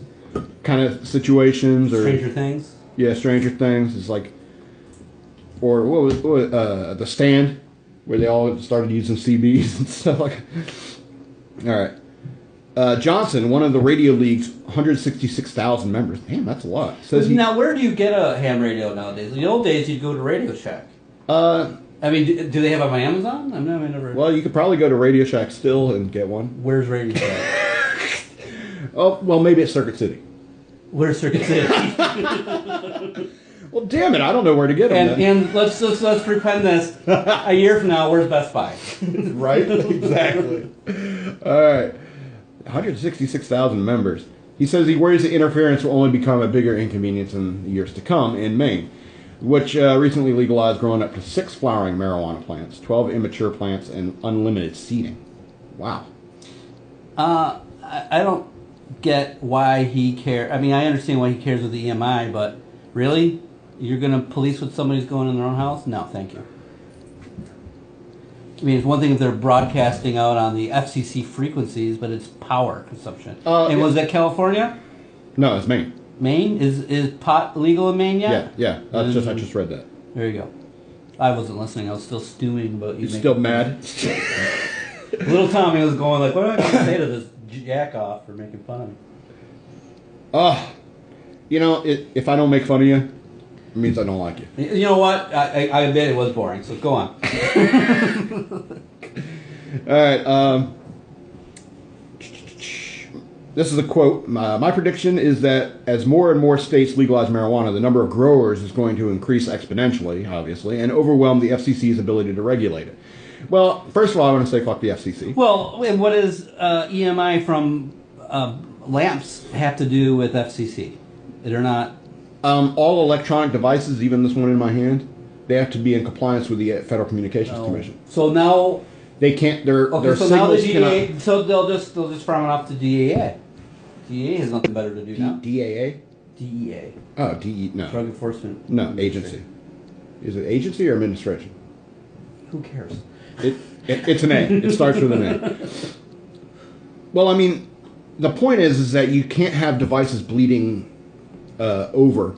kind of situations or Stranger Things. Yeah, Stranger Things is like, or what was The Stand, where they all started using CBs and stuff like. All right, Johnson, one of the Radio League's 166,000 members. Damn, that's a lot. Says Now, where do you get a ham radio nowadays? In the old days, you'd go to Radio Shack. I mean, do they have them on Amazon? I never. Well, you could probably go to Radio Shack still and get one. Where's Radio Shack? Oh, well, maybe at Circuit City. Where's Circuit City? Well, damn it, I don't know where to get them. And let's pretend this. A year from now, where's Best Buy? Right? Exactly. All right. 166,000 members. He says he worries that interference will only become a bigger inconvenience in the years to come in Maine, which recently legalized growing up to 6 flowering marijuana plants, 12 immature plants, and unlimited seeding. Wow. I don't get why he cares. I mean, I understand why he cares with the EMI, but really? You're going to police what somebody's going in their own house? No, thank you. I mean, it's one thing if they're broadcasting out on the FCC frequencies, but it's power consumption. And was that California? No, it's Maine. Maine? Is pot legal in Maine yet? Yeah. I just read that. There you go. I wasn't listening. I was still stewing about you. You're still mad? Little Tommy was going like, what am I going to say to this jack off for making fun of me? You know, if I don't make fun of you, it means I don't like you. You know what? I admit it was boring, so go on. All right. This is a quote. My prediction is that as more and more states legalize marijuana, the number of growers is going to increase exponentially, obviously, and overwhelm the FCC's ability to regulate it. Well, first of all, I want to say fuck the FCC. Well, and what does EMI from lamps have to do with FCC? They're not... all electronic devices, even this one in my hand, they have to be in compliance with the Federal Communications Commission. So now... They can't... Their so signals now the DEA... cannot... So they'll just farm it off to DEA. DEA has nothing better to do now. DAA? DEA. Oh, DE... No. Drug Enforcement. No, agency. Is it agency or administration? Who cares? It's an A. It starts with an A. Well, I mean, the point is that you can't have devices bleeding over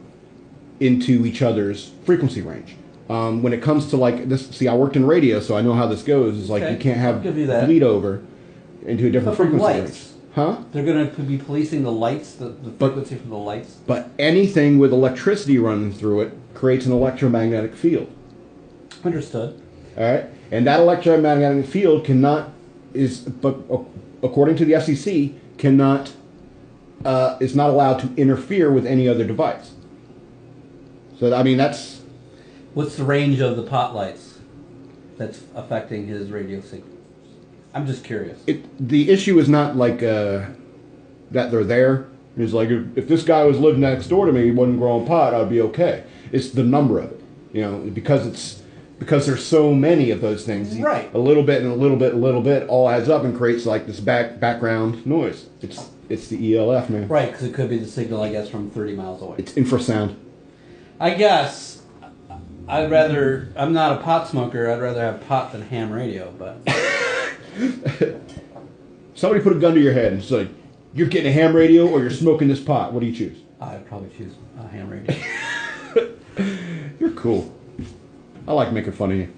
into each other's frequency range. When it comes to like this, see, I worked in radio, so I know how this goes. Is like Okay, you can't I'll have give you that. bleed over into a different But for frequency lights. range. Huh? They're going to be policing the lights, the frequency from the lights. But anything with electricity running through it creates an electromagnetic field. Understood. All right, and that electromagnetic field but according to the FCC, is not allowed to interfere with any other device. So I mean that's. What's the range of the pot lights that's affecting his radio signal? I'm just curious. The issue is not like that they're there. It's like if this guy was living next door to me, he wasn't growing pot, I'd be okay. It's the number of it, because there's so many of those things. Right. A little bit and a little bit, and a little bit all adds up and creates like this background noise. It's the ELF, man. Right, because it could be the signal, I guess, from 30 miles away. It's infrasound. I guess I'm not a pot smoker. I'd rather have pot than ham radio, but. Somebody put a gun to your head and say, "You're getting a ham radio or you're smoking this pot. What do you choose?" I'd probably choose a ham radio. You're cool. I like making fun of you.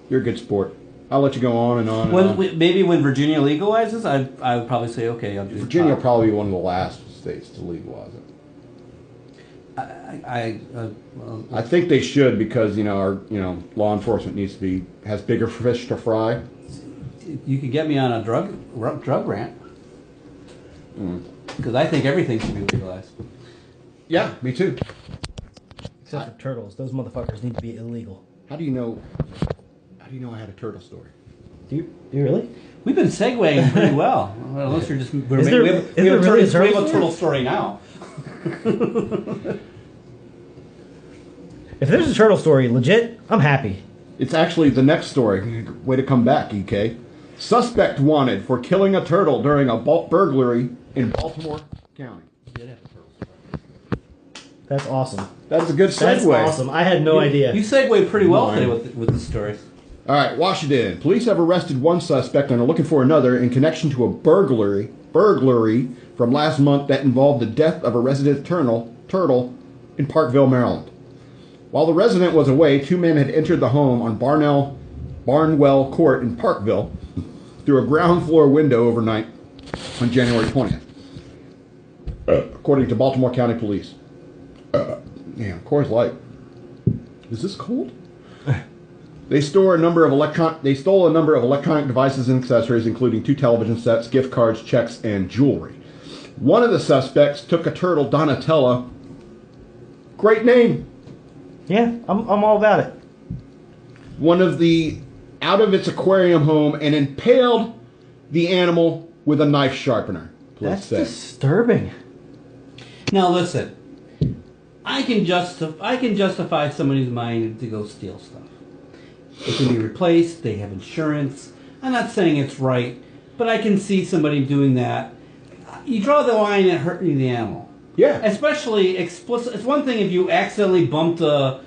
You're a good sport. I'll let you go on and on and on. Maybe when Virginia legalizes, I would probably say, okay, I'll do Virginia will pot. probably be one of the last states to legalize it. I think they should because our law enforcement has bigger fish to fry. You could get me on a drug rant. Because I think everything should be legalized. Yeah, me too. Except for turtles. Those motherfuckers need to be illegal. How do you know I had a turtle story? Do you really? We've been segueing pretty well. Unless you're just... We have a turtle story now. If there's a turtle story, legit, I'm happy. It's actually the next story. Way to come back, EK. Suspect wanted for killing a turtle during a burglary in Baltimore County. That's awesome. That's a good segue. That's awesome. I had no idea. You segued pretty well today with the stories. All right, Washington. Police have arrested one suspect and are looking for another in connection to a burglary from last month that involved the death of a resident turtle in Parkville, Maryland. While the resident was away, two men had entered the home on Barnwell Court in Parkville through a ground floor window overnight on January 20th, according to Baltimore County Police. Coors Light. Is this cold? They stole a number of electronic devices and accessories, including 2 television sets, gift cards, checks, and jewelry. One of the suspects took a turtle, Donatella. Great name. Yeah, I'm all about it. Out of its aquarium home and impaled the animal with a knife sharpener. That's disturbing. Now listen, I can justify somebody's mind to go steal stuff. It can be replaced. They have insurance. I'm not saying it's right, but I can see somebody doing that. You draw the line at hurting the animal. Yeah. Especially explicit. It's one thing if you accidentally bumped a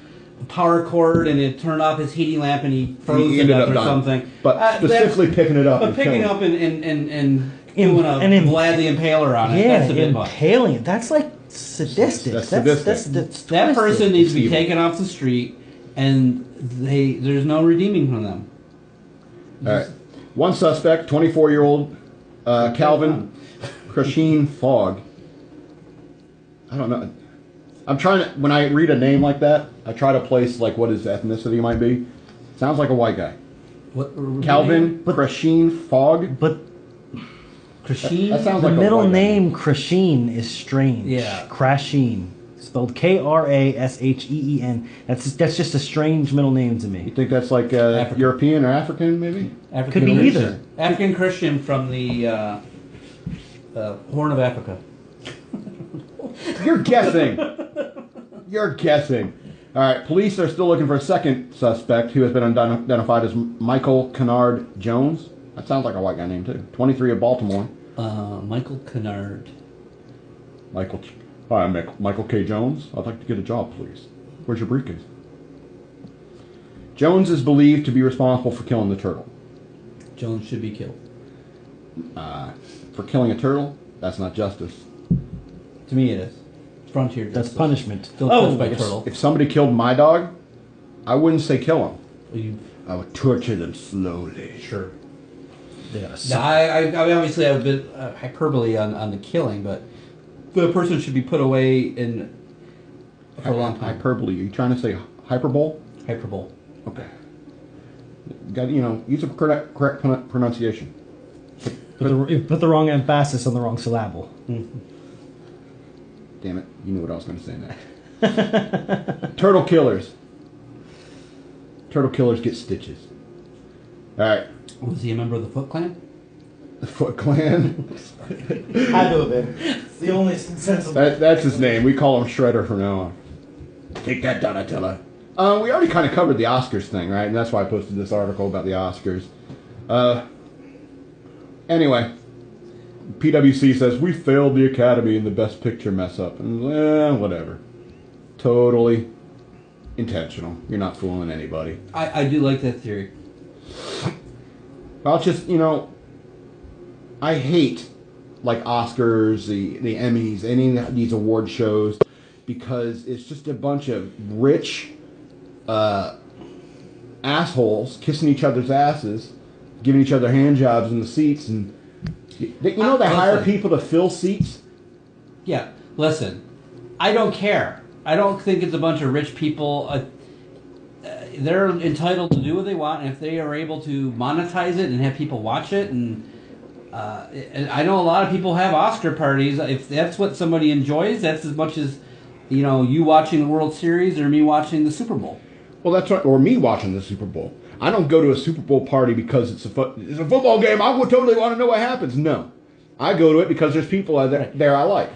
power cord and it turned off his heating lamp and he froze to death or something. But specifically picking it up. But picking it up and doing a Vlad the Impaler on it. Yeah, that's a bit much. impaling it. That's like sadistic. That's sadistic. That's that person needs to be evil. taken off the street, and there's no redeeming from them. All right. One suspect, 24-year-old Calvin Crasheen Fogg. I don't know. I'm trying to, when I read a name like that, I try to place like what his ethnicity might be. Sounds like a white guy. What? Calvin Crasheen Fogg. But Crasheen? That sounds the like a middle white name Crasheen is strange. Yeah. Crasheen. Spelled Krasheen. That's just a strange middle name to You me. think that's like European or African, maybe? Could be either. African Christian from the Horn of Africa. You're guessing. You're guessing. All right. Police are still looking for a second suspect who has been identified as Michael Kennard Jones. That sounds like a white guy name too. 23 of Baltimore. Michael Kennard. Hi, I'm Michael K. Jones. I'd like to get a job, please. Where's your briefcase? Jones is believed to be responsible for killing the turtle. Jones should be killed. For killing a turtle? That's not justice. To me, it is. Frontier justice. That's punishment. Don't touch my turtle. If somebody killed my dog, I wouldn't say kill them. You, I would torture them slowly. sure. Yes. Now, I mean, obviously, I have a bit hyperbole on the killing, but the person should be put away for a long time. Hyperbole. Are you trying to say hyperbole? Hyperbole. Okay. Got use a correct pronunciation. You put the wrong emphasis on the wrong syllable. Damn it! You knew what I was going to say next. Turtle killers. Turtle killers get stitches. All right. Was he a member of the Foot Clan? The Foot Clan. Had to have been. It's the only sensible. That's his name. We call him Shredder from now on. Take that, Donatello. We already kind of covered the Oscars thing, right? And that's why I posted this article about the Oscars. Anyway, PwC says, we failed the Academy in the Best Picture mess up. And, whatever. Totally intentional. You're not fooling anybody. I do like that theory. Well, it's just, I hate, like, Oscars, the Emmys, any of these award shows, because it's just a bunch of rich assholes kissing each other's asses, giving each other hand jobs in the seats, and they hire people to fill seats. Yeah, listen, I don't care. I don't think it's a bunch of rich people. They're entitled to do what they want, and if they are able to monetize it and have people watch it, and I know a lot of people have Oscar parties. If that's what somebody enjoys, that's as much as you watching the World Series or me watching the Super Bowl. Well, that's right, or me watching the Super Bowl. I don't go to a Super Bowl party because it's a football game. I would totally want to know what happens. No, I go to it because there's people there I like.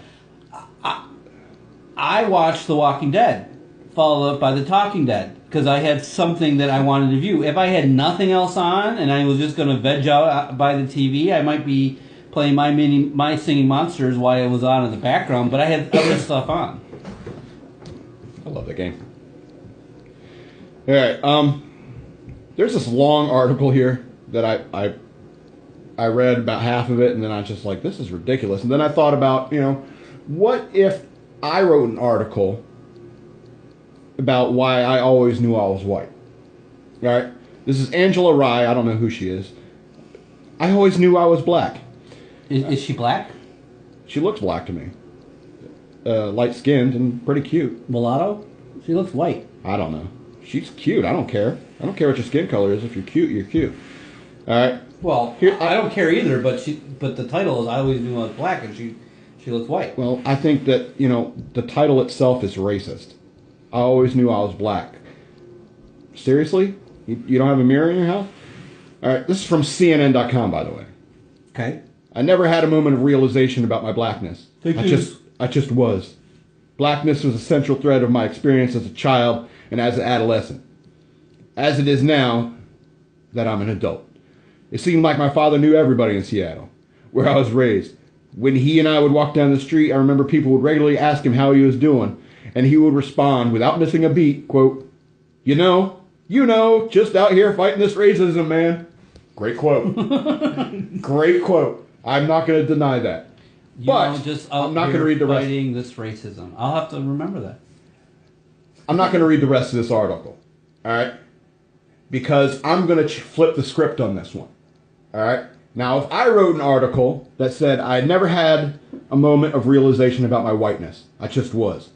I watched The Walking Dead, followed up by The Talking Dead, because I had something that I wanted to view. If I had nothing else on and I was just going to veg out by the TV, I might be playing my Singing Monsters while it was on in the background, but I had other stuff on. I love that game. All right, there's this long article here that I read about half of it, and then I was just like, this is ridiculous. And then I thought about, what if I wrote an article about why I always knew I was white. All right? This is Angela Rye. I don't know who she is. I always knew I was black. Is she black? She looks black to me. Light-skinned and pretty cute. Mulatto? She looks white. I don't know. She's cute. I don't care. I don't care what your skin color is. If you're cute, you're cute. All right? Well, I don't care either, but the title is I always knew I was black, and she looks white. Well, I think that, the title itself is racist. I always knew I was black. Seriously? You don't have a mirror in your house? All right, this is from CNN.com, by the way. Okay. I never had a moment of realization about my blackness. I just was. Blackness was a central thread of my experience as a child and as an adolescent. As it is now that I'm an adult. It seemed like my father knew everybody in Seattle, where I was raised. When he and I would walk down the street, I remember people would regularly ask him how he was doing, and he would respond, without missing a beat, quote, you know, just out here fighting this racism, man. Great quote. Great quote. I'm not going to deny that. I'm not going to read the rest. Fighting this racism. I'll have to remember that. I'm not going to read the rest of this article. All right? Because I'm going to flip the script on this one. All right? Now, if I wrote an article that said I never had a moment of realization about my whiteness, I just was.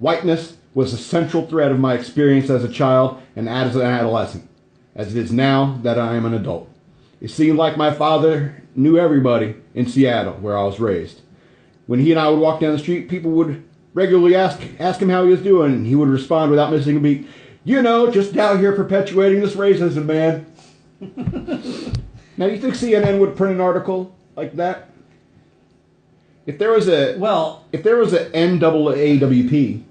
Whiteness was a central thread of my experience as a child and as an adolescent, as it is now that I am an adult. It seemed like my father knew everybody in Seattle, where I was raised. When he and I would walk down the street, people would regularly ask him how he was doing, and he would respond without missing a beat, just out here perpetuating this racism, man. Now, do you think CNN would print an article like that? If there was a NAAWP,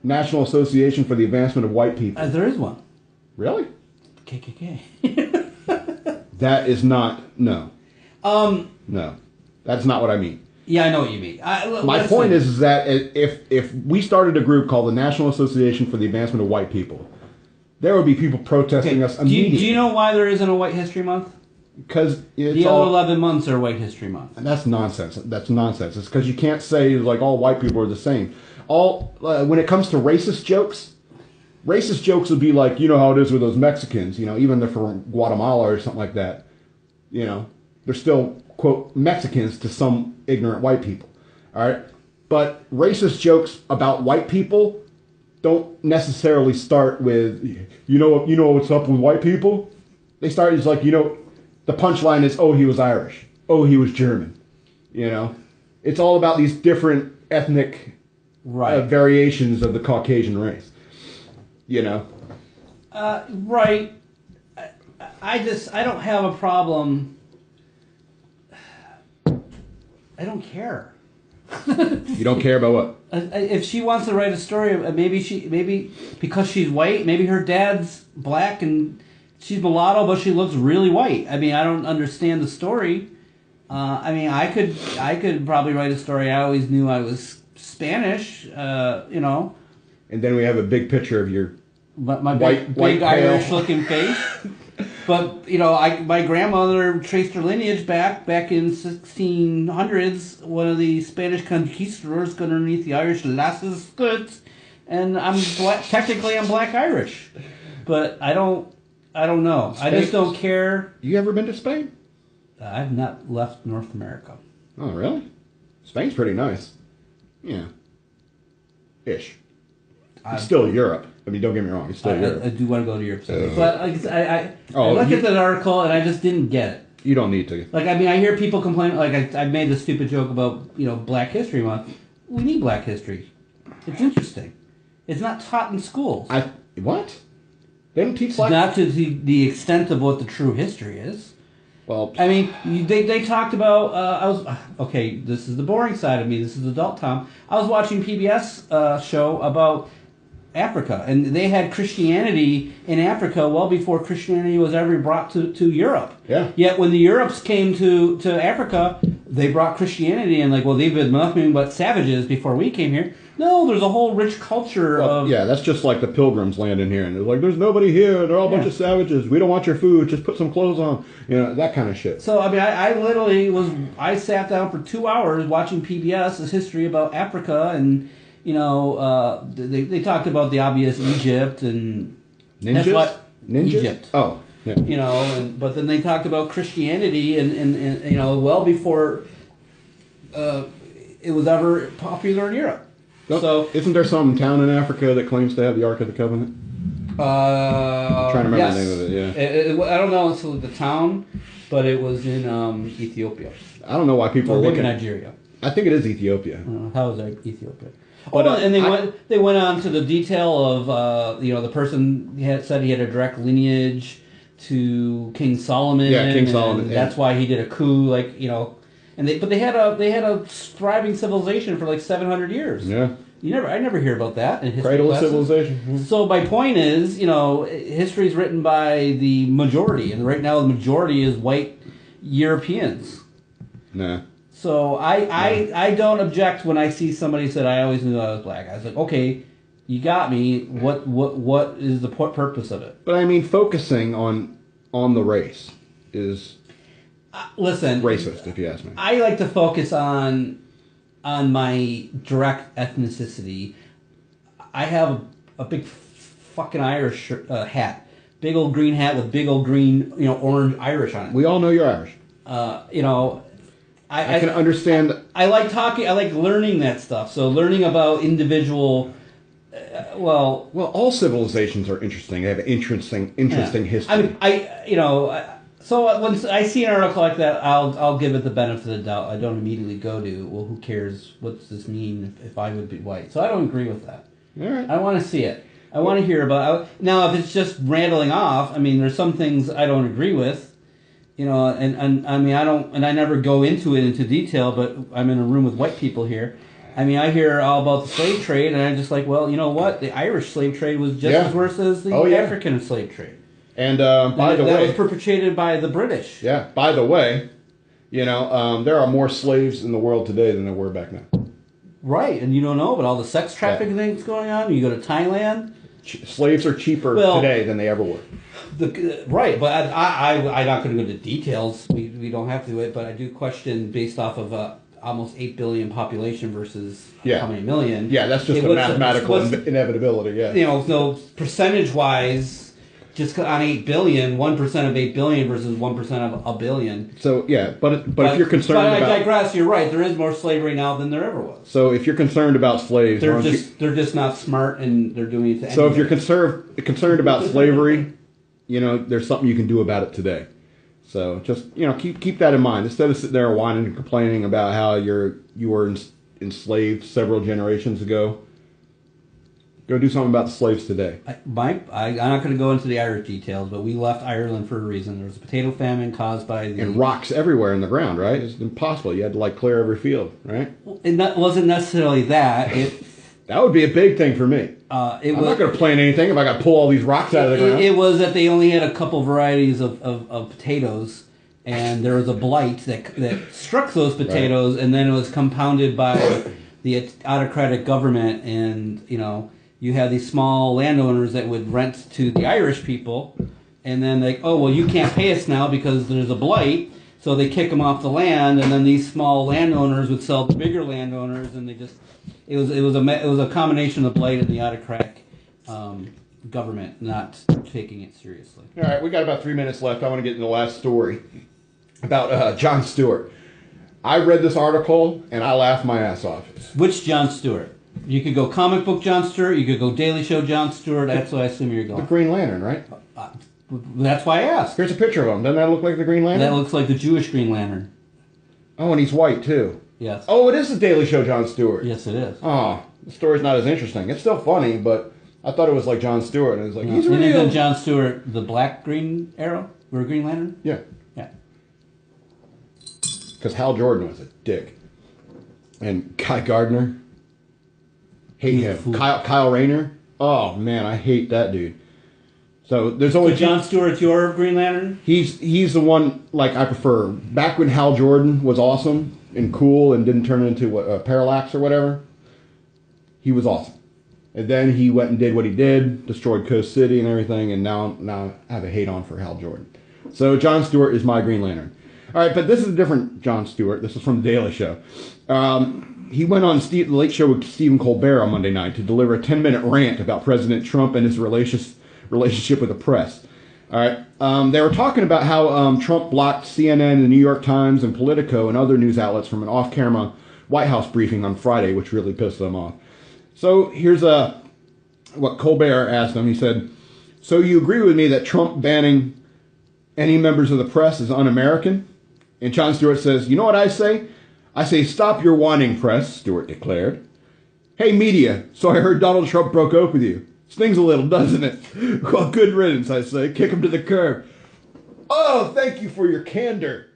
National Association for the Advancement of White People. There is one. Really? KKK. That is not, no. No. That's not what I mean. Yeah, I know what you mean. My point is that if we started a group called the National Association for the Advancement of White People, there would be people protesting us immediately. Do you know why there isn't a White History Month? Because the other 11 months are White History Month. That's nonsense. That's nonsense. It's because you can't say like all white people are the same. When it comes to racist jokes, racist jokes would be like, you know how it is with those Mexicans, you know, even if they're from Guatemala or something like that, you know, they're still, quote, Mexicans to some ignorant white people, all right? But racist jokes about white people don't necessarily start with, you know what's up with white people? They start as like, you know, the punchline is, oh, he was Irish. Oh, he was German. You know? It's all about these different ethnic variations of the Caucasian race. You know? Right. I don't have a problem. I don't care. You don't care about what? If she wants to write a story, maybe because she's white, maybe her dad's black and she's mulatto, but she looks really white. I mean, I don't understand the story. I mean, I could probably write a story. I always knew I was Spanish, you know. And then we have a big picture of your my big Irish-looking face. But you know, my grandmother traced her lineage back in 1600s. One of the Spanish conquistadors got underneath the Irish lasses' skirts, and technically I'm Black Irish, but I don't know. Spain? I just don't care. You ever been to Spain? I've not left North America. Oh, really? Spain's pretty nice. Yeah. Ish. It's still Europe. I mean, don't get me wrong. It's still Europe. I do want to go to Europe, but I looked at that article and I just didn't get it. You don't need to. Like, I mean, I hear people complain. Like, I made this stupid joke about, you know, Black History Month. We need Black History. It's interesting. It's not taught in schools. What? They don't teach Black. Not to the extent of what the true history is. Well, I mean, they talked about. Okay. This is the boring side of me. This is adult Tom. I was watching PBS show about Africa, and they had Christianity in Africa well before Christianity was ever brought to Europe. Yeah. Yet when the Europes came to Africa, they brought Christianity, and like, well, they've been nothing but savages before we came here. No, there's a whole rich culture of... Yeah, that's just like the Pilgrims landing here, and they're like, there's nobody here, they're all a bunch of savages, we don't want your food, just put some clothes on, you know, that kind of shit. So, I mean, I literally I sat down for 2 hours watching PBS's history about Africa, and, you know, they talked about the obvious Egypt, and... Ninjas? Egypt. Oh, yeah. You know, but then they talked about Christianity, and you know, well before it was ever popular in Europe. So, isn't there some town in Africa that claims to have the Ark of the Covenant? I'm trying to remember the name of it, yeah. I don't know until the town, but it was in Ethiopia. I don't know why people are looking... Nigeria. I think it is Ethiopia. How is that Ethiopia? But, and they went on to the detail of, you know, the person said he had a direct lineage to King Solomon. Yeah, King Solomon. And that's why he did a coup, like, you know... But they had a thriving civilization for like 700 years. Yeah. I never hear about that in history Cradle classes. of civilization. Mm-hmm. So my point is, you know, history is written by the majority, and right now the majority is white Europeans. Nah. So I don't object when I see somebody said I always knew I was black. I was like, okay, you got me. What is the purpose of it? But I mean, focusing on the race is. Listen, racist, if you ask me. I like to focus on my direct ethnicity. I have a big fucking Irish hat, big old green hat with big old green, you know, orange Irish on it. We all know you're Irish. You know, I can understand. I like talking. I like learning that stuff. So learning about individual. Well, all civilizations are interesting. They have an interesting history. So when I see an article like that, I'll give it the benefit of the doubt. I don't immediately go to, well, who cares? What's this mean if I would be white? So I don't agree with that. All right. I want to see it. I want to hear about it. Now, if it's just rattling off, I mean, there's some things I don't agree with, you know, and I mean, I never go into detail, but I'm in a room with white people here. I mean, I hear all about the slave trade, and I'm just like, well, you know what? The Irish slave trade was just as worse as the African slave trade. And by the way, that was perpetrated by the British. Yeah. By the way, you know, there are more slaves in the world today than there were back then. Right, and you don't know, but all the sex trafficking things going on. You go to Thailand. Slaves are cheaper today than they ever were. Right, but I'm not going to go into details. We don't have to do it, but I do question based off of almost 8 billion population versus Yeah. how many million. Yeah, that's just a mathematical inevitability. Yeah. You know, so percentage-wise, just on 8 billion, 1% of 8 billion versus 1% of a billion. So yeah, but if you're concerned but about, I digress. You're right. There is more slavery now than there ever was. so if you're concerned about slaves, They're just not smart and they're doing it to so if anybody. you're concerned about slavery, you know, there's something you can do about it today. So just, you know, keep that in mind. Instead of sitting there whining and complaining about how you were enslaved several generations ago, go do something about the slaves today. I'm not going to go into the Irish details, but we left Ireland for a reason. There was a potato famine caused by the... And rocks everywhere in the ground, right? It's impossible. You had to, like, clear every field, right? It wasn't necessarily that. That would be a big thing for me. I'm not going to plant anything if I got to pull all these rocks out of the ground. It was that they only had a couple varieties of potatoes, and there was a blight that struck those potatoes, right. And then it was compounded by the autocratic government, and, you know, you had these small landowners that would rent to the Irish people, and then like, oh, well, you can't pay us now because there's a blight, so they kick them off the land, and then these small landowners would sell to bigger landowners, and they just... It was a combination of the blight and the autocratic government not taking it seriously. All right, we got about 3 minutes left. I want to get into the last story about Jon Stewart. I read this article and I laughed my ass off. Which Jon Stewart? You could go comic book Jon Stewart. You could go Daily Show Jon Stewart. That's what I assume you're going. The Green Lantern, right? That's why I asked. Here's a picture of him. Doesn't that look like the Green Lantern? That looks like the Jewish Green Lantern. Oh, and he's white too. Yes. Oh, it is the Daily Show Jon Stewart. Yes, it is. Oh, the story's not as interesting. It's still funny, but I thought it was like Jon Stewart, and it was like, he's real. Isn't Jon Stewart the black Green Arrow? Or Green Lantern? Yeah. Yeah. Because Hal Jordan was a dick. And Guy Gardner, hate him. Kyle Rayner, oh man, I hate that dude. So there's only Jon Stewart's your Green Lantern? He's the one like I prefer. Back when Hal Jordan was awesome and cool and didn't turn into Parallax or whatever, he was awesome. And then he went and did what he did, destroyed Coast City and everything, and now I have a hate on for Hal Jordan. So Jon Stewart is my Green Lantern. All right, but this is a different Jon Stewart. This is from The Daily Show. He went on The Late Show with Stephen Colbert on Monday night to deliver a 10-minute rant about President Trump and his relationship with the press. All right, they were talking about how Trump blocked CNN, the New York Times, and Politico and other news outlets from an off-camera White House briefing on Friday, which really pissed them off. So here's what Colbert asked him. He said, "So you agree with me that Trump banning any members of the press is un-American?" And Jon Stewart says, "You know what I say? I say stop your whining, press," Stewart declared. "Hey, media, so I heard Donald Trump broke up with you. Stings a little, doesn't it? Well, good riddance, I say. Kick him to the curb." Oh, thank you for your candor.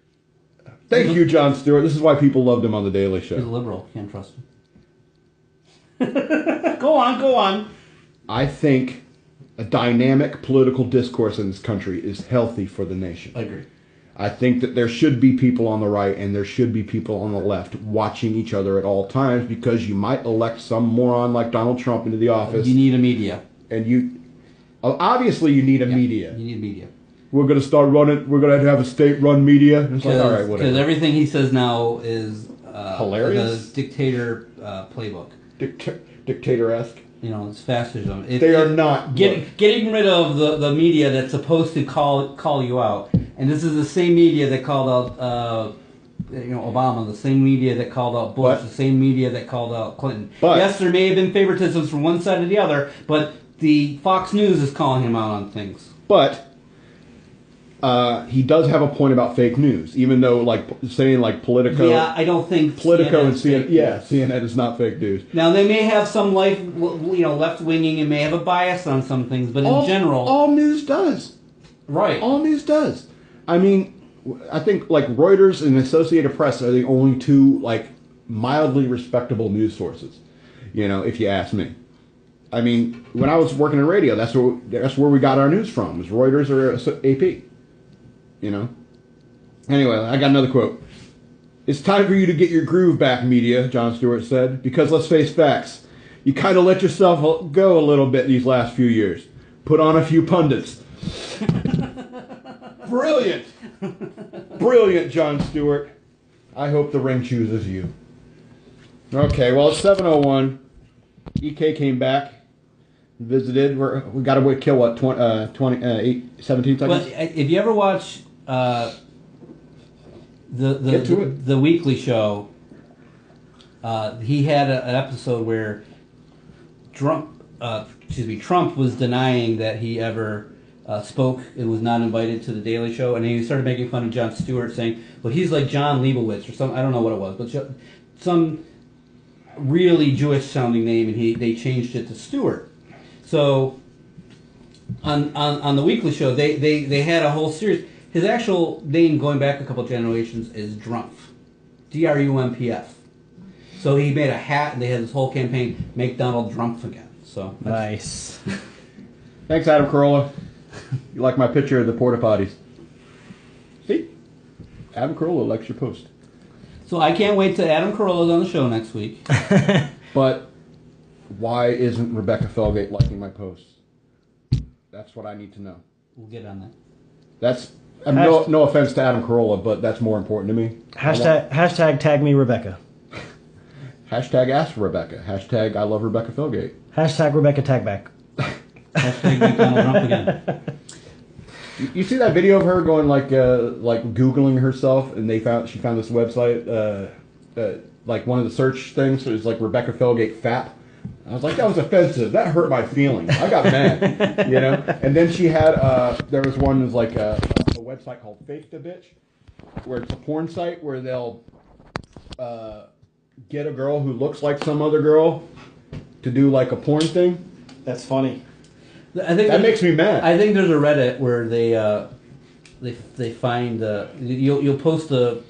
Thank you, Jon Stewart. This is why people loved him on The Daily Show. He's a liberal. Can't trust him. Go on. I think a dynamic political discourse in this country is healthy for the nation. I agree. I think that there should be people on the right and there should be people on the left watching each other at all times, because you might elect some moron like Donald Trump into the office. You need a media. And obviously you need a media. You need media. We're going to start running, we're going to have a state-run media. It's like, all right, whatever. Because everything he says now is hilarious. The dictator playbook. Dictator-esque. You know, it's fascism. They are not getting rid of the media that's supposed to call you out. And this is the same media that called out Obama, the same media that called out Bush, the same media that called out Clinton. But, yes, there may have been favoritisms from one side or the other, but the Fox News is calling him out on things. But he does have a point about fake news, even though saying Politico. Yeah, I don't think Politico and CNN. Yeah, CNN is not fake news. Now they may have some left winging and may have a bias on some things, but in general, all news does. Right. All news does. I mean, I think Reuters and Associated Press are the only two mildly respectable news sources. If you ask me. I mean, when I was working in radio, that's where we got our news from, was Reuters or AP. Anyway, I got another quote. "It's time for you to get your groove back, media," Jon Stewart said, "because let's face facts. You kind of let yourself go a little bit these last few years. Put on a few pundits." Brilliant. Brilliant, Jon Stewart. I hope the ring chooses you. Okay, well, it's 7:01. EK came back, visited. We got to kill, what, 17 seconds? Well, if you ever watch the weekly show, he had an episode where Trump was denying that he ever spoke and was not invited to the Daily Show, and he started making fun of Jon Stewart, saying, "Well, he's like John Leibowitz or some, I don't know what it was, but some really Jewish-sounding name," and they changed it to Stewart. So on the weekly show, they had a whole series. His actual name, going back a couple of generations, is Drumpf, Drumpf. So he made a hat, and they had this whole campaign, "Make Donald Drumpf again." So nice. Thanks, Adam Carolla. You like my picture of the porta potties? See, Adam Carolla likes your post. So I can't wait till Adam Carolla's on the show next week. But why isn't Rebecca Felgate liking my posts? That's what I need to know. We'll get on that. That's no offense to Adam Carolla, but that's more important to me. Hashtag tag me Rebecca. Hashtag ask Rebecca. Hashtag I love Rebecca Felgate. Hashtag Rebecca tag back. Hashtag make Donald Trump again. You see that video of her going like Googling herself, and she found this website, like one of the search things. So it's like Rebecca Felgate FAP. I was like, that was offensive. That hurt my feelings. I got mad, you know. And then she had there was one that was like a website called Fake the Bitch, where it's a porn site where they'll get a girl who looks like some other girl to do like a porn thing. That's funny. I think that makes me mad. I think there's a Reddit where they find you'll post a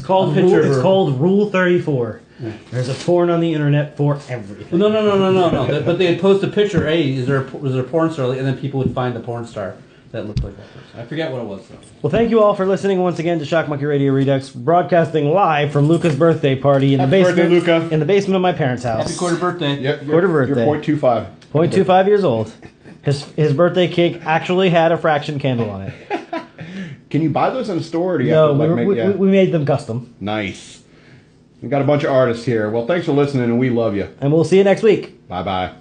called picture. It's called Rule 34. Yeah. There's a porn on the internet for everything. No. But they'd post a picture. Hey, is there a porn star? And then people would find a porn star that looked like that person. I forget what it was though. Well, thank you all for listening once again to Shock Monkey Radio Redux, broadcasting live from Luca's birthday party in the basement. Happy birthday, Luca. In the basement of my parents' house. Happy quarter birthday. Yep. Quarter birthday. You're 0.25. 0.25 years old. His birthday cake actually had a fraction candle on it. Can you buy those in a store? Or do you No, have to, we made them custom. Nice. We got a bunch of artists here. Well, thanks for listening, and we love you. And we'll see you next week. Bye-bye.